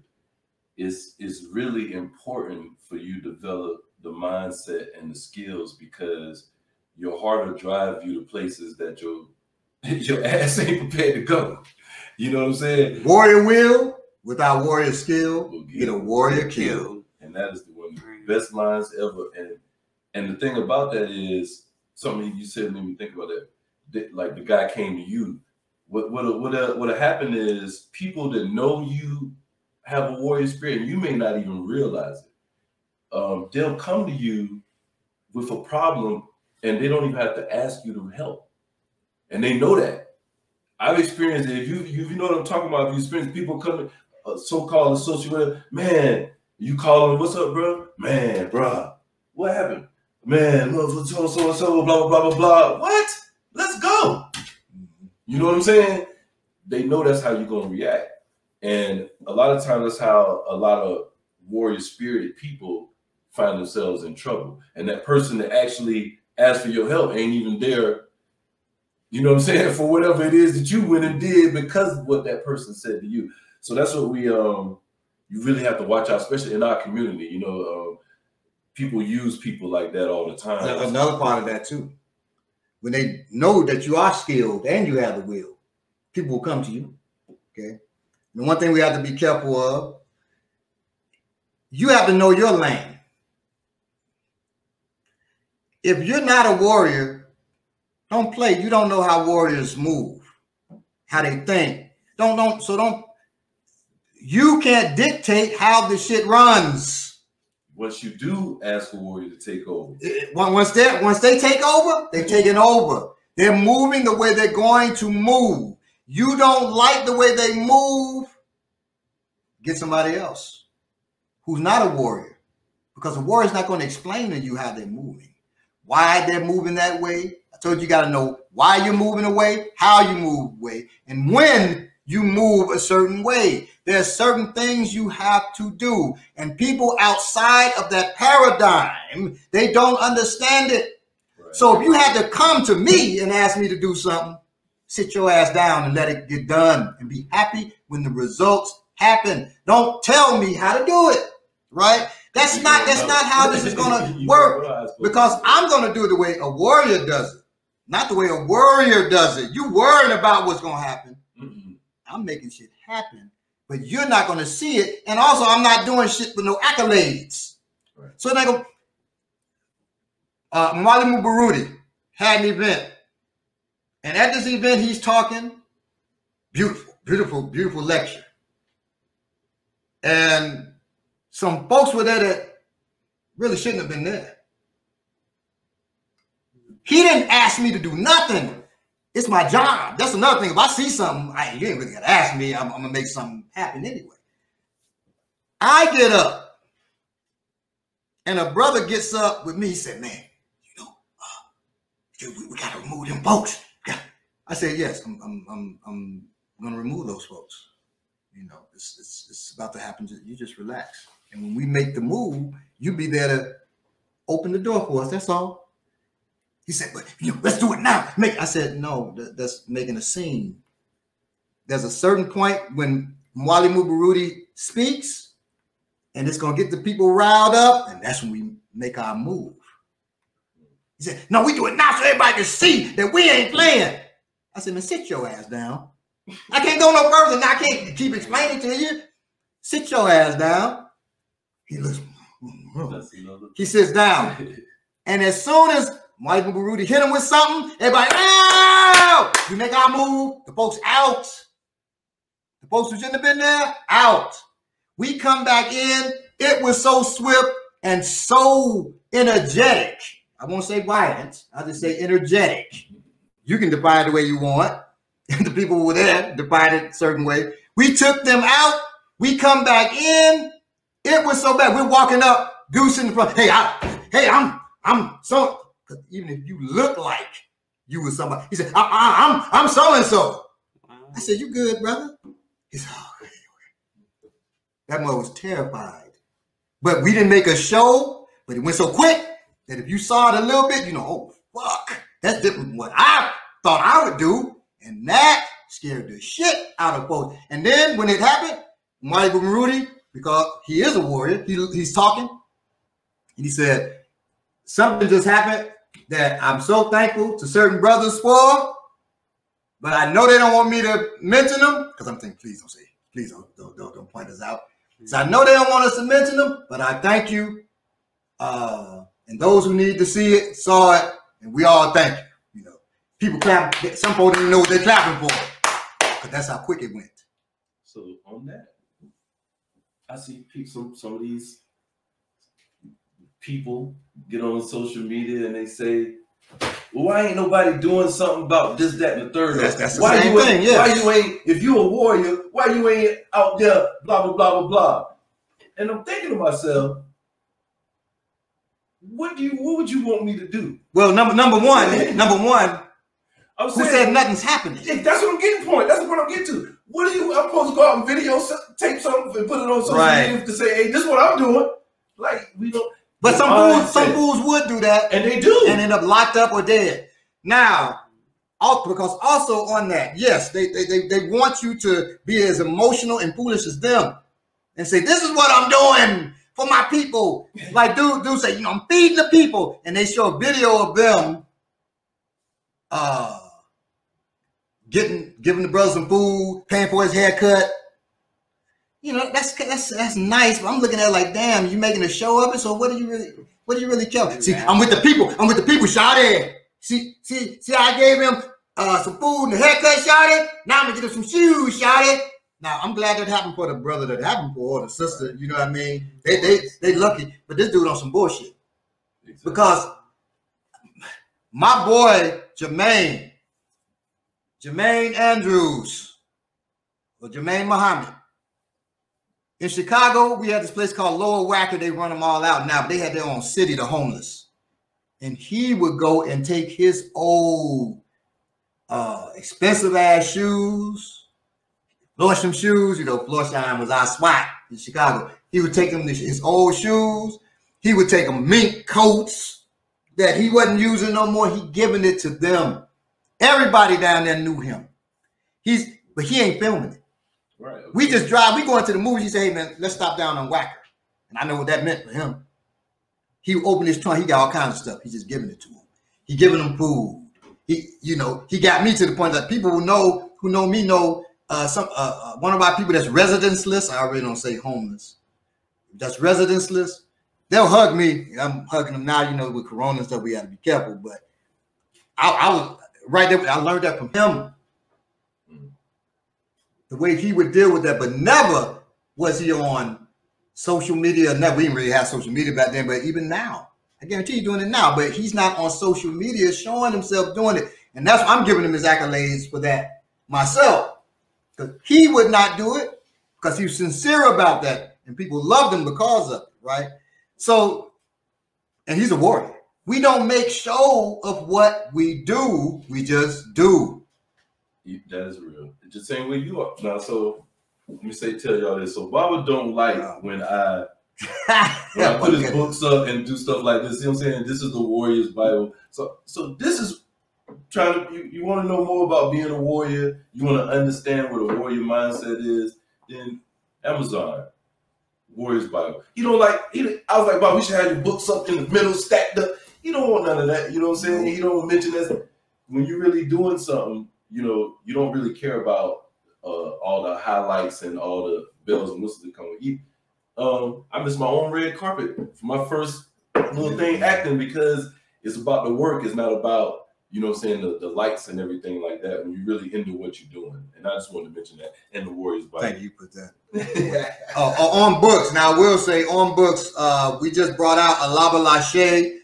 it's really important for you to develop the mindset and the skills, because your heart will drive you to places that your ass ain't prepared to go. You know what I'm saying? Warrior will, without warrior skill, get a warrior kill. And that is one of the best lines ever. And the thing about that is, something you said made me think about that. Like the guy came to you. What happened is people that know you have a warrior spirit, and you may not even realize it. They'll come to you with a problem, and they don't even have to ask you to help. And they know that. I've experienced it. If you know what I'm talking about, if you experience people coming, so-called associate, man, you call them, what's up, bro? Man, bro, what happened? Man, so, blah, blah, blah, blah. What? Let's go. You know what I'm saying? They know that's how you're going to react. And a lot of times that's how a lot of warrior spirited people find themselves in trouble. And that person that actually asked for your help ain't even there, you know what I'm saying, for whatever it is that you went and did because of what that person said to you. So that's what you really have to watch out, especially in our community. You know, people use people like that all the time. Another part of that too. When they know that you are skilled and you have the will, people will come to you. Okay. And one thing we have to be careful of, you have to know your lane. If you're not a warrior, don't play. You don't know how warriors move, how they think. You can't dictate how the shit runs. Once you do ask a warrior to take over. Once they take over, they're taking over. They're moving the way they're going to move. You don't like the way they move, get somebody else who's not a warrior, because a warrior is not going to explain to you how they're moving, why they're moving that way. I told you got to know why you're moving away, how you move away, and when you move a certain way. There's certain things you have to do, and people outside of that paradigm, they don't understand it. Right. So if you had to come to me and ask me to do something, sit your ass down and let it get done, and be happy when the results happen. Don't tell me how to do it, right? That's not how this is going to work, because I'm going to do it the way a warrior does it, not the way a worrier does it. You worrying about what's going to happen. I'm making shit happen, but you're not going to see it. And also, I'm not doing shit with no accolades. Right. So they go, Mwalimu Baruti had an event. And at this event, he's talking. Beautiful, beautiful, beautiful lecture. And some folks were there that really shouldn't have been there. He didn't ask me to do nothing. It's my job. That's another thing. If I see something, you ain't really got to ask me. I'm going to make something happen anyway. I get up, and a brother gets up with me. He said, man, we got to remove them folks. I said, yes, I'm going to remove those folks. It's about to happen. You just relax. And when we make the move, you be there to open the door for us. That's all. He said, but let's do it now. I said, no, that's making a scene. There's a certain point when Mwalimu Baruti speaks, and it's going to get the people riled up, and that's when we make our move. He said, no, we do it now so everybody can see that we ain't playing. I said, man, sit your ass down. I can't go no further, and I can't keep explaining to you. Sit your ass down. He looks, he sits down. And as soon as Mwalimu Baruti hit him with something, everybody, ow! We make our move, the folks out. The folks who shouldn't have been there, out. We come back in, it was so swift and so energetic. I won't say violent, I'll just say energetic. You can define it the way you want. The people who were there defined it a certain way. We took them out, we come back in, it was so bad. We're walking up, Goose in the front. Hey, I'm so. Because even if you look like you was somebody, he said, I'm so-and-so. Wow. I said, you good, brother? He said, oh, anyway. That mother was terrified. But we didn't make a show, but it went so quick that if you saw it a little bit, oh, fuck. That's different from what I thought I would do. And that scared the shit out of folks. And then when it happened, Mwalimu Baruti, because he is a warrior, he's talking, and he said, something just happened that I'm so thankful to certain brothers for, but I know they don't want me to mention them, because I'm thinking, please don't say, please don't point us out. So I know they don't want us to mention them, but I thank you. And those who need to see it, saw it, and we all thank you. People clap, some folks didn't know what they're clapping for, but that's how quick it went. So on that, I see some of these people get on social media and they say, well, why ain't nobody doing something about this, that, and the third? That's the same thing, yeah. Why you ain't, if you a warrior, why you ain't out there, blah, blah, blah, blah, blah. And I'm thinking to myself, what would you want me to do? Well, number one, who said nothing's happening? That's what I'm getting point. That's what I'm getting to. I'm supposed to go out and video tape something and put it on social media to say, hey, this is what I'm doing. Like, we don't. But some fools would do that. And they do. And end up locked up or dead. Now, because also on that, yes, they want you to be as emotional and foolish as them and say, this is what I'm doing for my people. Like dude say, I'm feeding the people. And they show a video of them giving the brother some food, paying for his haircut. That's nice, but I'm looking at it like, damn, you making a show of it. So what do you really care? See, I'm with the people. Shawty. See, I gave him some food and a haircut, Shawty. Now I'm gonna get him some shoes, Shawty. Now I'm glad that happened for the brother that happened for, or the sister. You know what I mean? They lucky, but this dude on some bullshit. Because my boy Jermaine Jermaine Andrews or Jermaine Muhammad. In Chicago, we had this place called Lower Wacker. They run them all out now, but they had their own city, the homeless. And he would go and take his old expensive ass shoes, Lordsham shoes. You know, Florsheim was our spot in Chicago. He would take them his old shoes. He would take them mink coats that he wasn't using no more. He giving it to them. Everybody down there knew him. But he ain't filming it. Right. Okay. We just drive. We go into the movies. He say, "Hey man, let's stop down on Wacker." And I know what that meant for him. He opened his trunk. He got all kinds of stuff. He's just giving it to him. He giving them food. He got me to the point that people who know me know one of our people that's residenceless. I already don't say homeless. That's residenceless. They'll hug me. I'm hugging them now. You know, with Corona and stuff, we got to be careful. But I was right there. I learned that from him. The way he would deal with that, but never was he on social media. Never, we didn't really have social media back then, but even now, I guarantee you're doing it now, but he's not on social media showing himself doing it. And that's why I'm giving him his accolades for that myself. Because he would not do it because he was sincere about that. And people loved him because of it, right? So, and he's a warrior. We don't make show of what we do. We just do. That is real. It's the same way you are. Now, so let me tell y'all this. So Baba don't like when I put his books up and do stuff like this. You know what I'm saying? This is the Warrior's Bible. So this is trying to, you want to know more about being a warrior, you want to understand what a warrior mindset is, then Amazon, Warrior's Bible. You know, like, I was like, Bob, we should have your books up in the middle, stacked up. You don't want none of that. You know what I'm saying? You don't mention that. When you're really doing something, you know, you don't really care about all the highlights and all the bells and whistles that come with it. I missed my own red carpet for my first little thing acting because it's about the work. It's not about, you know what I'm saying, the lights and everything like that when you're really into what you're doing. And I just wanted to mention that in the Warriors Bible. Thank you for that. On books. Now, I will say on books, we just brought out Alaba Lachey,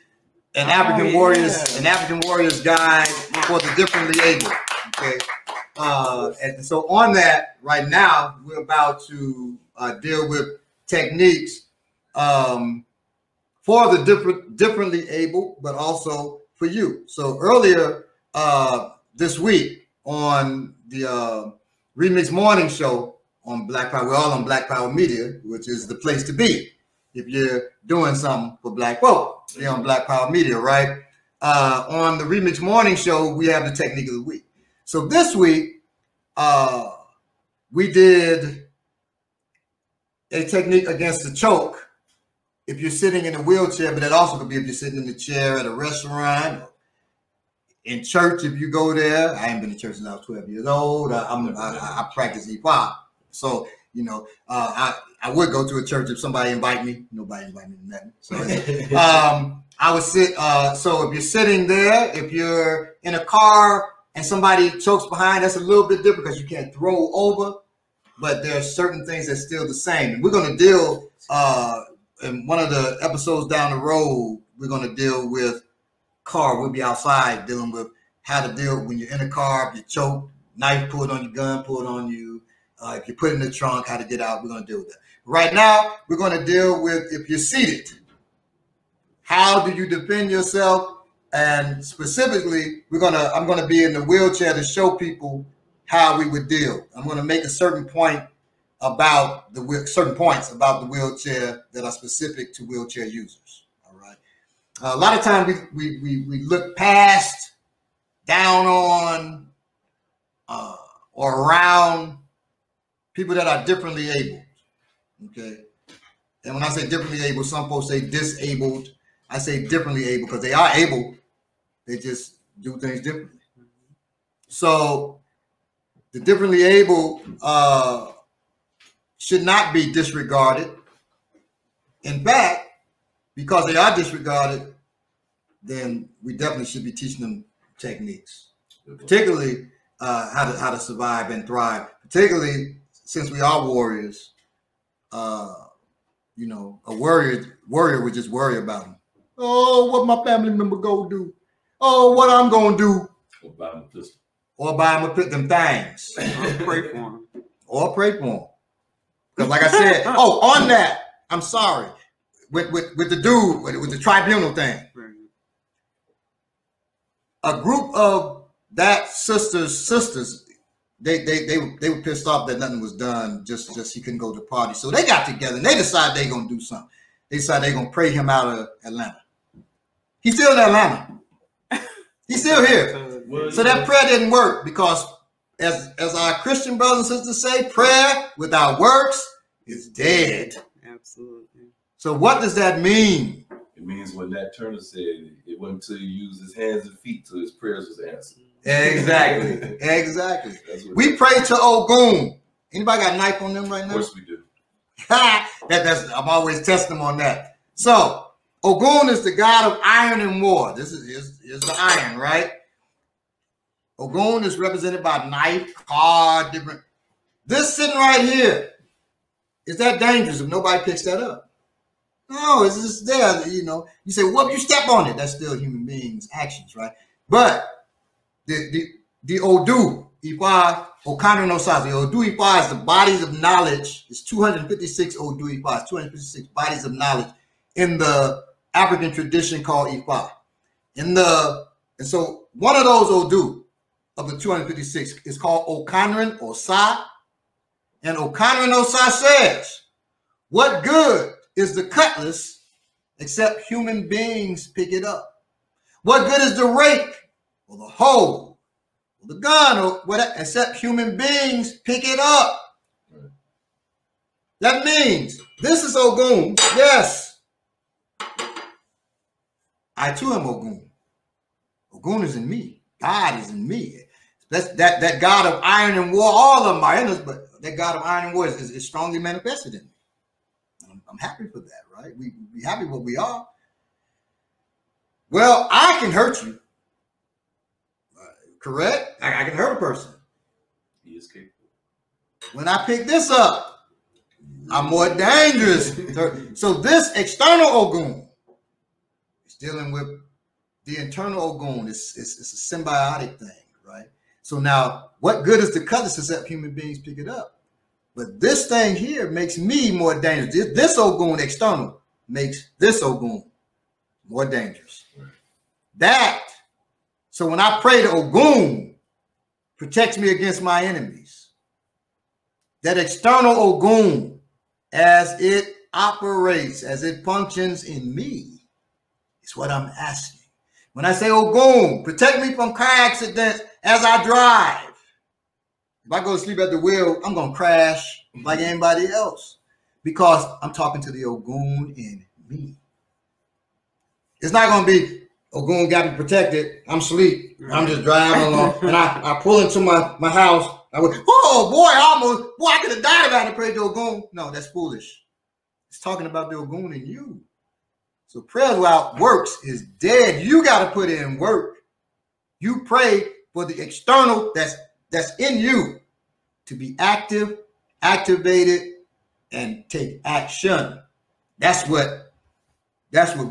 an African Warriors guide for the differently able. Okay. And so on that, right now, we're about to deal with techniques for the differently able, but also for you. So earlier this week on the Remix Morning Show on Black Power, we're all on Black Power Media, which is the place to be if you're doing something for Black folk. You're on Black Power Media, right? On the Remix Morning Show, we have the technique of the week. So this week, we did a technique against the choke. If you're sitting in a wheelchair, but that also could be if you're sitting in the chair at a restaurant, in church, if you go there. I ain't been to church since I was 12 years old. I practice hip-hop. So, you know, I would go to a church if somebody invite me. Nobody invite me to nothing. So, I would sit. So if you're sitting there, if you're in a car and somebody chokes behind, that's a little bit different because you can't throw over. But there are certain things that's still the same. And we're going to deal, in one of the episodes down the road, we're going to deal with car. We'll be outside dealing with how to deal when you're in a car, if you choke, knife pulled on your gun, pulled on you. If you put it in the trunk, how to get out, we're going to deal with that. Right now, we're going to deal with if you're seated. How do you defend yourself? And specifically, I'm going to be in the wheelchair to show people how we would deal. I'm going to make a certain point about certain points about the wheelchair that are specific to wheelchair users. All right. A lot of times we look past, down on, or around people that are differently able. Okay. And when I say differently able, some folks say disabled. I say differently able because they are able. They just do things differently. So the differently able should not be disregarded. In fact, because they are disregarded, then we definitely should be teaching them techniques, particularly how to survive and thrive. Particularly since we are warriors, you know, a warrior would just worry about them. Oh, what my family member go do? Oh, what I'm gonna do? or buy him a put them things. Or pray for him. Or pray for him. Because like I said, on that, I'm sorry. With the dude, with the tribunal thing. Right. A group of that sisters, they were pissed off that nothing was done, just he couldn't go to the party. So they got together and they decided they're gonna do something. They decided they're gonna pray him out of Atlanta. He's still in Atlanta. He's still here. So that prayer didn't work because as our Christian brothers and sisters say, prayer without works is dead. Absolutely. So what does that mean? It means what Nat Turner said, it wasn't until he used his hands and feet till his prayers was answered. Exactly. Exactly. We pray to Ogun. Anybody got a knife on them right now? Of course we do. I'm always testing them on that. So Ogun is the god of iron and war. This is the iron, right? Ogun is represented by knife, card, different. This sitting right here, is that dangerous if nobody picks that up? No, it's just there. You know, you say, "Well, you step on it." That's still human beings' actions, right? But the Odu Ifa Okana no Sa. The Odu Ifa is the bodies of knowledge. It's 256 Odu Ifas, 256 bodies of knowledge in the African tradition called Ifa. And so one of those Odu of the 256 is called Okanran or Sa. And Okanran Osa says, what good is the cutlass except human beings pick it up? What good is the rake or the hoe or the gun or whatever except human beings pick it up? That means this is Ogun. Yes. I too am Ogun. Ogun is in me. God is in me. That's that God of iron and war. All of them are in us, but that God of iron and war is strongly manifested in me. I'm happy for that, right? We be happy what we are. Well, I can hurt you. Correct? I can hurt a person. He is capable. When I pick this up, I'm more dangerous. So this external Ogun is dealing with the internal Ogun. It's a symbiotic thing, right? So now, what good is the cutlass except human beings pick it up? But this thing here makes me more dangerous. This Ogun external makes this Ogun more dangerous. That, so when I pray to Ogun, protects me against my enemies. That external Ogun, as it operates, as it functions in me, is what I'm asking. When I say Ogun, protect me from car accidents as I drive. If I go to sleep at the wheel, I'm going to crash like anybody else because I'm talking to the Ogun in me. It's not going to be Ogun got me protected. I'm asleep. I'm just driving along and I pull into my house. I went, oh boy, I could have died if I hadn't prayed to Ogun. No, that's foolish. It's talking about the Ogun in you. So prayer without works is dead. You got to put in work. You pray for the external that's in you to be active, activated, and take action. That's what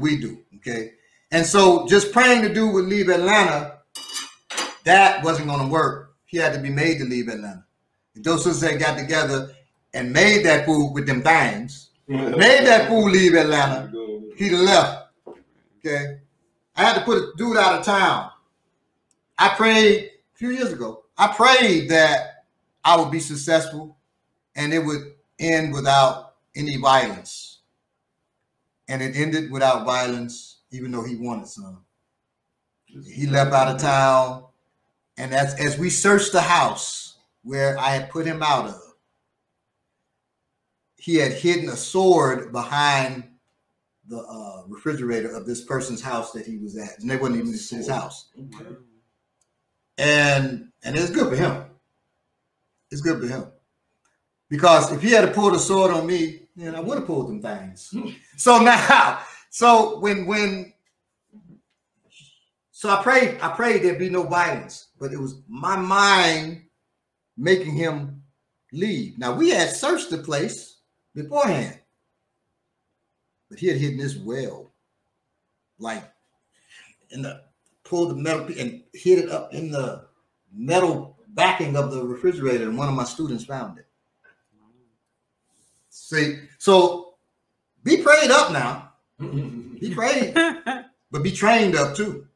we do, okay? And so just praying the dude would leave Atlanta, that wasn't going to work. He had to be made to leave Atlanta. If those sisters had got together and made that fool with them things, made that fool leave Atlanta, he'd have left, okay? I had to put a dude out of town. I prayed a few years ago. I prayed that I would be successful and it would end without any violence. And it ended without violence, even though he wanted some. He left out of town. And as we searched the house where I had put him out of, he had hidden a sword behind the refrigerator of this person's house that he was at. And they wasn't even his house. Okay. And it's good for him. It's good for him. Because if he had pulled a sword on me, then I would have pulled them things. So now, so I prayed there'd be no violence, but it was my mind making him leave. Now we had searched the place beforehand, but he had hidden this well, like pulled the metal and hid it up in the metal backing of the refrigerator, and one of my students found it. See, so be prayed up now. Be prayed, but be trained up too.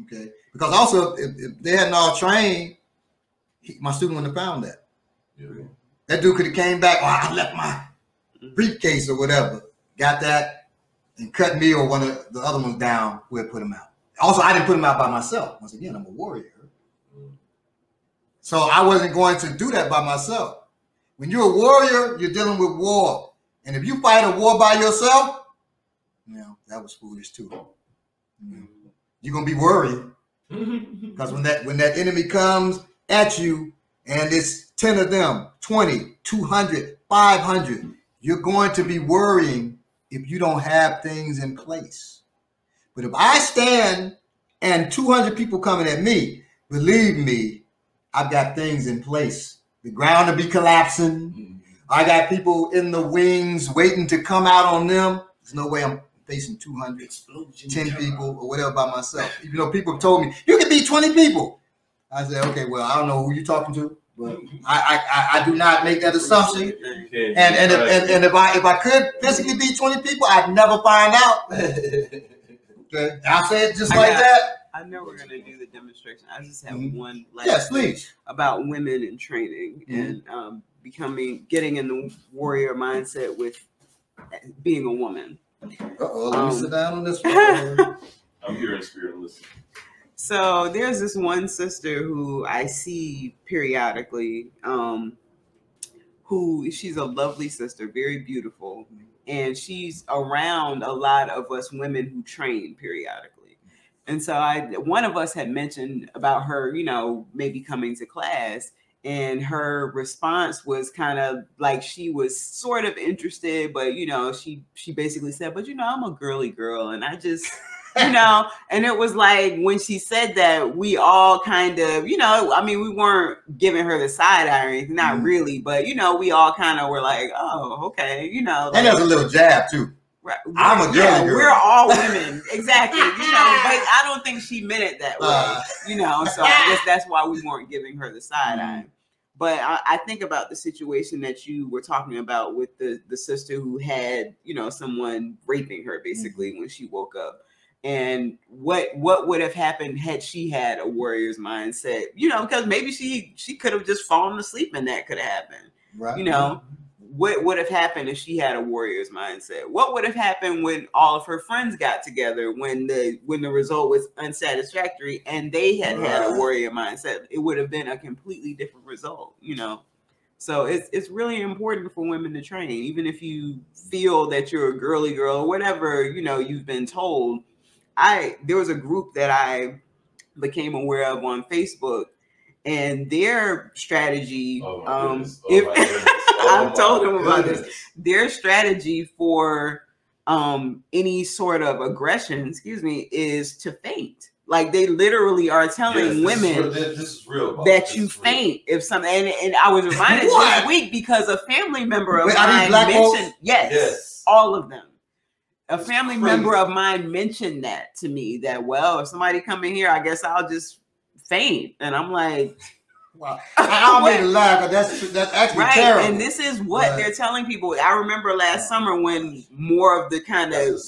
Okay, because also if they hadn't all trained, my student wouldn't have found that. Yeah. That dude could have came back. Oh, I left my briefcase or whatever. Got that and cut me or one of the other ones down. We'll put him out. Also, I didn't put him out by myself. Once again, I'm a warrior. So I wasn't going to do that by myself. When you're a warrior, you're dealing with war. And if you fight a war by yourself, that was foolish too. You're going to be worried. Because when that enemy comes at you and it's 10 of them, 20, 200, 500, you're going to be worrying if you don't have things in place. But if I stand and 200 people coming at me, believe me, I've got things in place. The ground will be collapsing. I got people in the wings waiting to come out on them. There's no way I'm facing 200, 10 people or whatever by myself. Even though people have told me, you can beat 20 people. I said, okay, well, I don't know who you're talking to, but I do not make that assumption. And if I could physically beat 20 people, I'd never find out. Okay, I'll say it just like that. I know we're going to do the demonstration. I just have one last thing about women in training and getting in the warrior mindset with being a woman. Let me sit down on this one. I'm here in spirit and listen. So there's this one sister who I see periodically, who she's a lovely sister, very beautiful. And she's around a lot of us women who train periodically. And so one of us had mentioned about her, maybe coming to class. And her response was kind of like she was sort of interested, but, she basically said, but, I'm a girly girl. And I just, and it was like when she said that, we all kind of, we weren't giving her the side eye or anything, not really, but, we all kind of were like, oh, okay, and there's a little jab too. Right. I'm a girly girl. We're all women. Exactly. But I don't think she meant it that way, so I guess that's why we weren't giving her the side eye. But I think about the situation that you were talking about with the sister who had, someone raping her basically when she woke up. And what would have happened had she had a warrior's mindset, because maybe she could have just fallen asleep and that could have happened. Right. What would have happened if she had a warrior's mindset? What would have happened when all of her friends got together when the result was unsatisfactory and they had a warrior mindset? It would have been a completely different result, So it's really important for women to train, even if you feel that you're a girly girl or whatever, you've been told. There was a group that I became aware of on Facebook, and their strategy, I've told them about this. Their strategy for any sort of aggression, is to faint. Like they literally are telling women this is real that you faint if something. And I was reminded this week because a family member of mine mentioned, yes, all of them. A family member of mine mentioned that to me. That if somebody come in here, I guess I'll just faint. And I'm like. Wow. I don't mean to laugh, but that's actually terrible. And this is what they're telling people. I remember last summer when more of the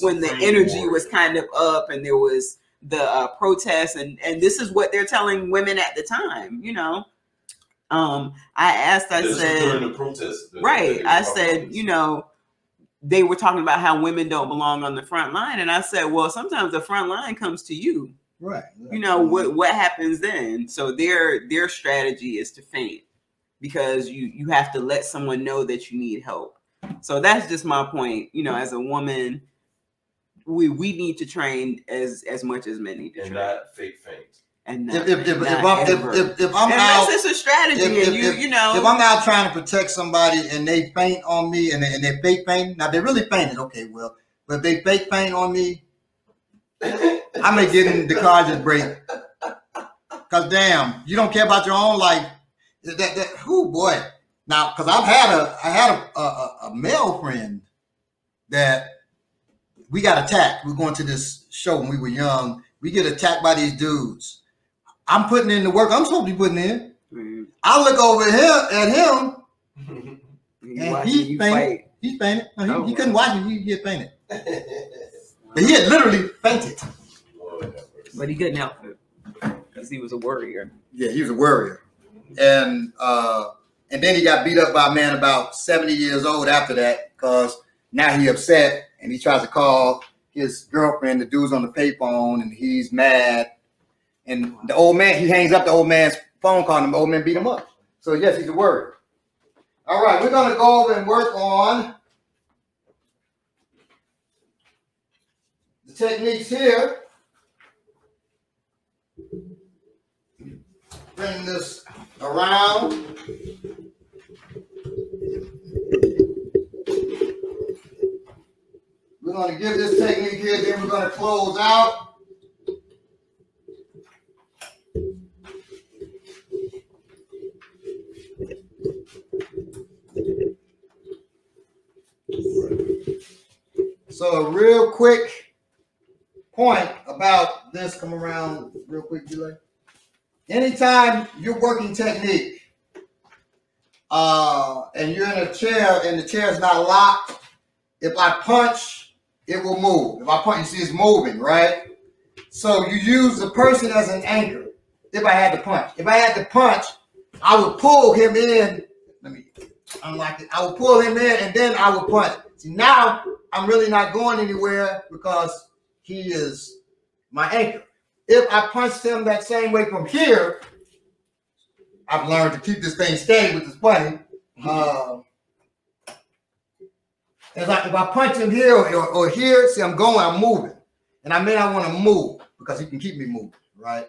when the energy was kind of up and there was the protests, and this is what they're telling women at the time. I asked, I said during the protests, I said, they were talking about how women don't belong on the front line, and I said, well, sometimes the front line comes to you. Right. What happens then? So their strategy is to faint because you have to let someone know that you need help. So that's just my point. As a woman, we need to train as much as men need to train. And not fake faint. And if I'm out, it's a strategy. If I'm out trying to protect somebody and they faint on me and they fake faint, now they really fainted. Okay, well, but if they fake faint on me, I may get in the car just break. Cause damn, you don't care about your own life. Boy. Now, cause I had a male friend that we got attacked. We were going to this show when we were young. We get attacked by these dudes. I'm putting in the work I'm supposed to be putting in. I look over at him, and he fainted. He fainted. No, he couldn't watch it. He had fainted. But he had literally fainted. But he couldn't help it because he was a worrier. Yeah, he was a worrier. And then he got beat up by a man about 70 years old after that, because now he upset and he tries to call his girlfriend. The dude's on the payphone and he's mad. And the old man, he hangs up the old man's phone call and the old man beat him up. So yes, he's a worrier. All right, we're going to go over and work on the techniques here. Bring this around. We're going to give this technique here, then we're going to close out. So a real quick point about this, come around real quick, Julie. Anytime you're working technique and you're in a chair and the chair is not locked, if I punch, it will move. If I punch, you see it's moving, right? So you use the person as an anchor. If I had to punch. If I had to punch, I would pull him in. Let me unlock it. I would pull him in and then I would punch. See, now I'm really not going anywhere because he is my anchor. If I punched him that same way from here, I've learned to keep this thing steady, which is funny. It's like if I punch him here or here, see, I'm moving. And I may not want to move because he can keep me moving, right?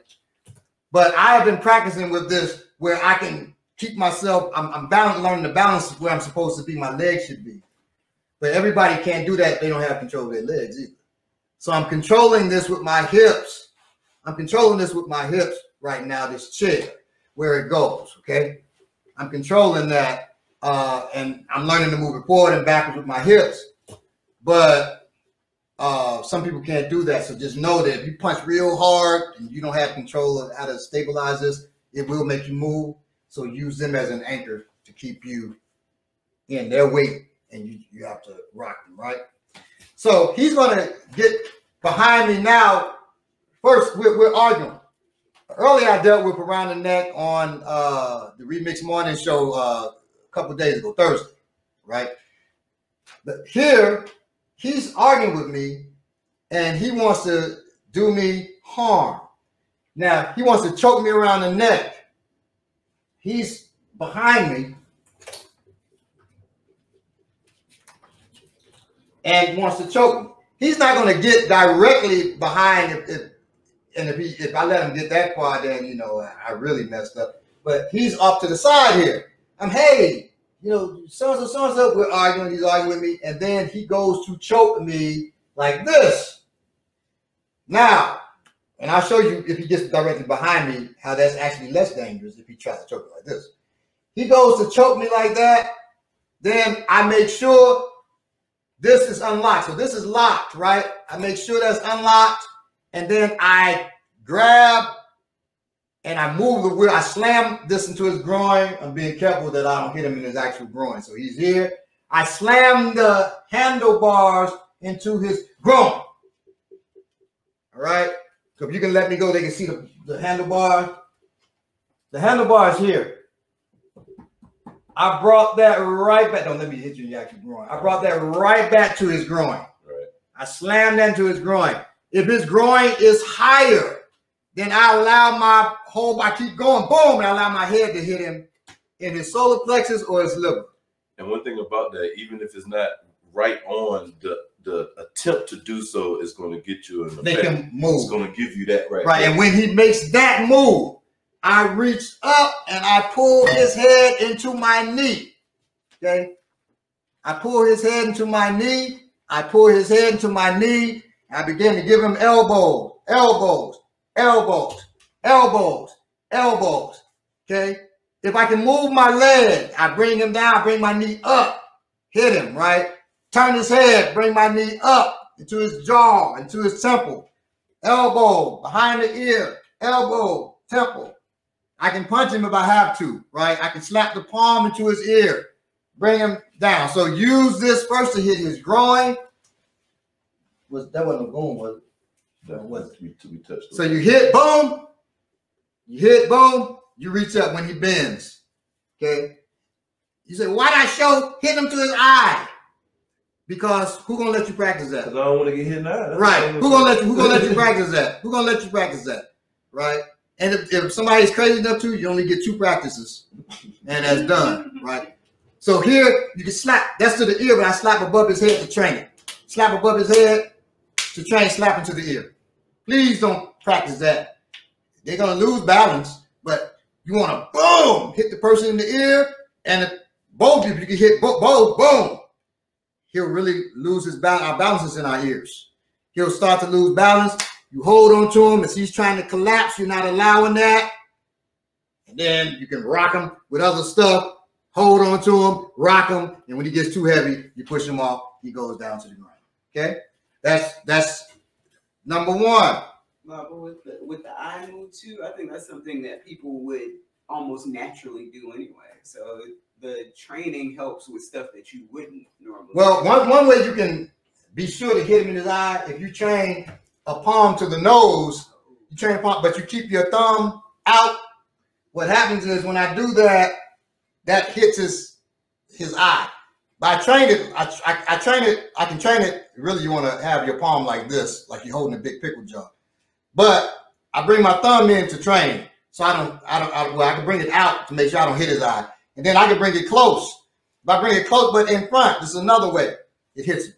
But I have been practicing with this where I can keep myself, I'm learning to balance where I'm supposed to be, my legs should be. But everybody can't do that if they don't have control of their legs either. So I'm controlling this with my hips. I'm controlling this with my hips right now, this chair, where it goes, okay? I'm controlling that, and I'm learning to move it forward and backwards with my hips. But some people can't do that, so just know that if you punch real hard and you don't have control of how to stabilize this, it will make you move. So use them as an anchor to keep you in their weight, and you have to rock them, right? So he's going to get behind me now. First, we're arguing. Earlier, I dealt with around the neck on the Remix Morning Show a couple of days ago, Thursday, right? But here, he's arguing with me, and he wants to do me harm. Now, he wants to choke me around the neck. He's behind me and wants to choke me. He's not going to get directly behind if I let him get that far, then, you know, I really messed up. But he's up to the side here. Hey, you know, so-and-so, we're arguing, he's arguing with me, and then he goes to choke me like this. Now, and I'll show you if he gets directly behind me, how that's actually less dangerous if he tries to choke me like this. He goes to choke me like that, then I make sure this is unlocked. So this is locked, right? I make sure that's unlocked, and then I grab and I move the wheel. I slam this into his groin. I'm being careful that I don't hit him in his actual groin. So he's here. I slam the handlebars into his groin. All right? So if you can let me go, they can see the handlebar. The handlebar is here. I brought that right back. Don't let me hit you in your actual groin. I brought that right back to his groin. Right. I slammed that into his groin. If his groin is higher, then I allow my whole body keep going, boom, and I allow my head to hit him in his solar plexus or his liver. And one thing about that, even if it's not right on, the attempt to do so is going to get you an effect. They can move. It's going to give you that right. Right, and when he makes that move, I reach up and I pull his head into my knee. Okay? I pull his head into my knee. I pull his head into my knee. I begin to give him elbows, elbows, elbows, elbows, elbows. Okay? If I can move my leg, I bring him down, I bring my knee up, hit him, right? Turn his head, bring my knee up into his jaw, into his temple. Elbow, behind the ear, elbow, temple. I can punch him if I have to, right? I can slap the palm into his ear, bring him down. So use this first to hit his groin. That wasn't a boom, was it? That was we touched. So you hit, boom. You hit, boom. You reach up when he bends. Okay. You say, why'd I hit him to his eye? Because who gonna let you practice that? Because I don't want to get hit in the eye. Right. Who gonna let you practice that? Who gonna let you practice that? Right. And if somebody's crazy enough to, you only get 2 practices, and that's done. Right. So here you can slap. That's to the ear, but I slap above his head to train it. Slap above his head to train slapping to the ear. Please don't practice that. They're gonna lose balance, but you want to boom hit the person in the ear, and if both of you can hit both, boom. He'll really lose his balance. Our balance is in our ears. He'll start to lose balance. You hold on to him as he's trying to collapse. You're not allowing that. And then you can rock him with other stuff. Hold on to him, rock him, and when he gets too heavy, you push him off. He goes down to the ground. Okay, that's number 1. But with the eye move too, I think that's something that people would almost naturally do anyway. So the training helps with stuff that you wouldn't normally. Well, one way you can be sure to hit him in his eye, if you train a palm to the nose, you train a palm, but you keep your thumb out. What happens is when I do that, that hits his eye. But I train it. I train it. I can train it. Really, you want to have your palm like this, like you're holding a big pickle jar. But I bring my thumb in to train, so I can bring it out to make sure I don't hit his eye, and then I can bring it close. If I bring it close, but in front, this is another way it hits him.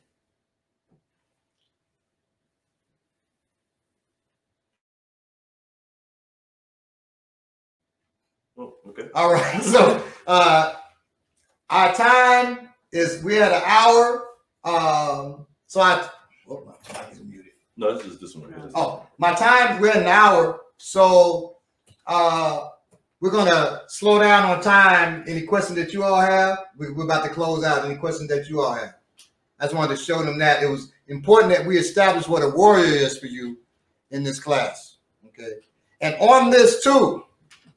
Oh, okay. All right. So our time is we're at an hour. So my mic is muted. No, this is this one. Right. Oh, my time, we're an hour. So we're gonna slow down on time. Any questions that you all have? We're about to close out. Any questions that you all have? I just wanted to show them that it was important that we establish what a warrior is for you in this class. Okay. And on this too,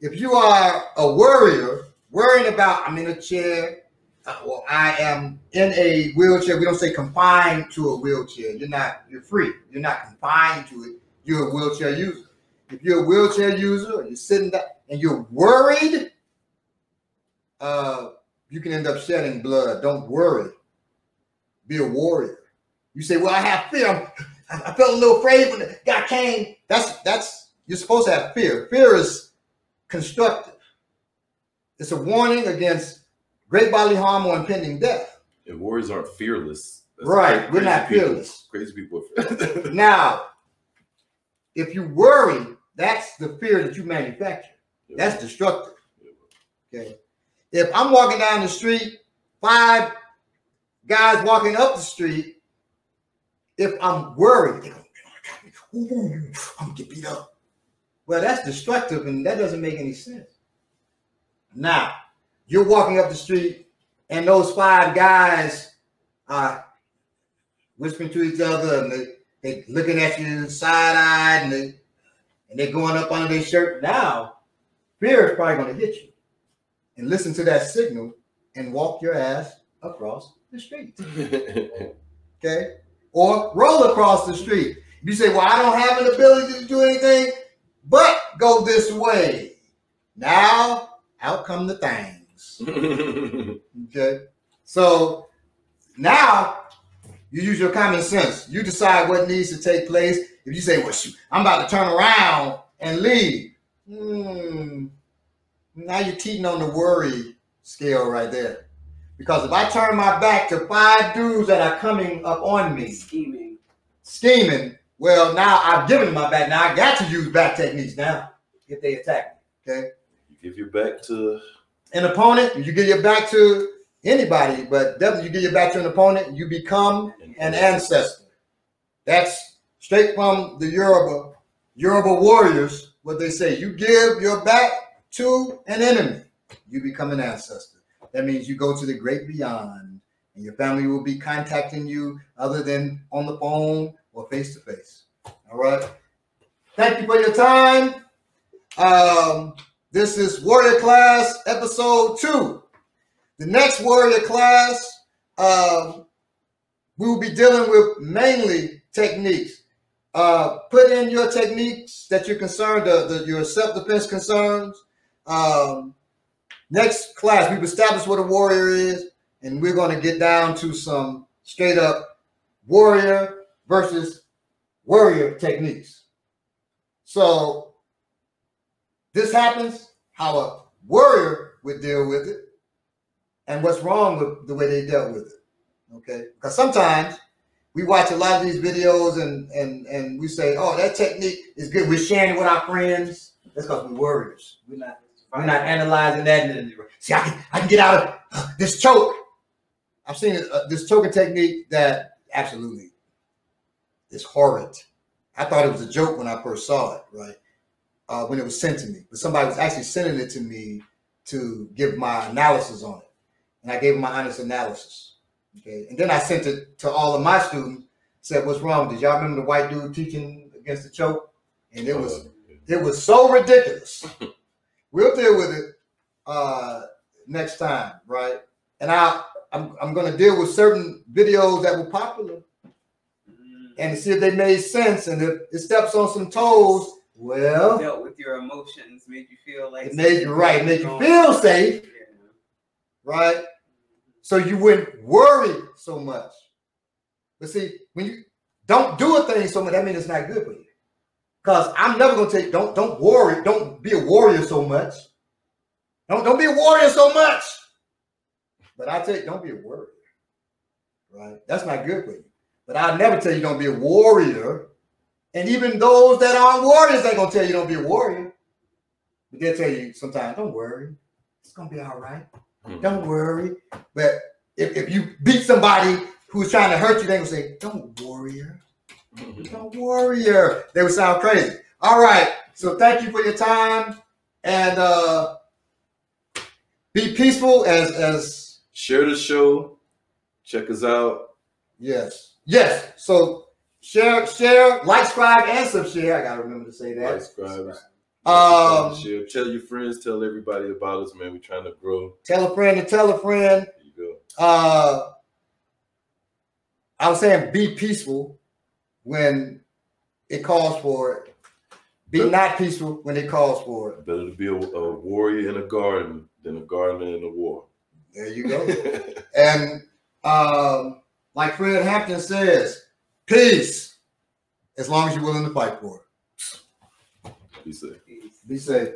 if you are a warrior, worrying about, I'm in a chair, or I am in a wheelchair. We don't say confined to a wheelchair. You're free. You're not confined to it. You're a wheelchair user. If you're a wheelchair user, or you're sitting down and you're worried, you can end up shedding blood. Don't worry. Be a warrior. You say, well, I have fear. I felt a little afraid when the guy came. That's you're supposed to have fear. Fear is constructive. It's a warning against great bodily harm or impending death. And warriors aren't fearless. That's right. We're not fearless. Crazy people are fearless. Now, if you worry, that's the fear that you manufacture. That's destructive. Okay. If I'm walking down the street, 5 guys walking up the street, if I'm worried, they're going, I'm gonna get beat up. Well, that's destructive, and that doesn't make any sense. Now, you're walking up the street, and those 5 guys are whispering to each other, and they looking at you side-eyed, and they're going up under their shirt. Now, fear is probably going to hit you. And listen to that signal and walk your ass across the street. Okay? Or roll across the street. You say, well, I don't have an ability to do anything, but go this way. Now, out come the things. Okay? So now you use your common sense. You decide what needs to take place. If you say, well, shoot, I'm about to turn around and leave. Now you're cheating on the worry scale right there. Because if I turn my back to 5 dudes that are coming up on me, scheming, well, now I've given my back. Now I got to use back techniques now if they attack me. Okay? You give your back to an opponent, you give your back to anybody, but definitely you give your back to an opponent, you become an ancestor. That's straight from the Yoruba warriors, what they say. You give your back to an enemy, you become an ancestor. That means you go to the great beyond, and your family will be contacting you other than on the phone or face to face. All right. Thank you for your time. This is Warrior Class episode 2. The next Warrior Class, we will be dealing with mainly techniques. Put in your techniques that you're concerned, your self-defense concerns. Next class, we've established what a warrior is, and we're going to get down to some straight up warrior versus worrier techniques. So this happens, how a warrior would deal with it, and what's wrong with the way they dealt with it. Okay? Because sometimes we watch a lot of these videos and we say, oh, that technique is good. We're sharing it with our friends. That's because we're warriors. We're not analyzing that. See, I can get out of this choke. I've seen this choking technique that absolutely is horrid. I thought it was a joke when I first saw it, right? When it was sent to me. But somebody was actually sending it to me to give my analysis on it. And I gave them my honest analysis. Okay. And then I sent it to all of my students, said, what's wrong? Did y'all remember the white dude teaching against the choke? And it was so ridiculous. We'll deal with it next time, right? And I'm going to deal with certain videos that were popular and to see if they made sense. And if it steps on some toes, well, dealt with your emotions, made you feel like it made you right, made you feel safe, right? So you wouldn't worry so much. But see, when you don't do a thing so much, that means it's not good for you. Because I'm never going to tell you, don't worry, don't be a warrior so much. Don't be a warrior so much. But I tell you, don't be a warrior, right? That's not good for you. But I'll never tell you don't be a warrior. And even those that aren't warriors ain't going to tell you don't be a warrior. But they'll tell you sometimes, don't worry. It's going to be all right. Don't worry. But if you beat somebody who's trying to hurt you, they're going to say, don't warrior. Don't warrior. They would sound crazy. All right. So thank you for your time. And be peaceful as share the show. Check us out. Yes. Yes. So share, like, subscribe, and subshare. I gotta remember to say that. Like, subscribe. Share. Tell your friends. Tell everybody about us, man. We're trying to grow. Tell a friend to tell a friend. There you go. I was saying be peaceful when it calls for it. Be not peaceful when it calls for it. Better to be a warrior in a garden than a gardener in a war. There you go. And like Fred Hampton says, peace, as long as you're willing to fight for it. Be safe. Be safe.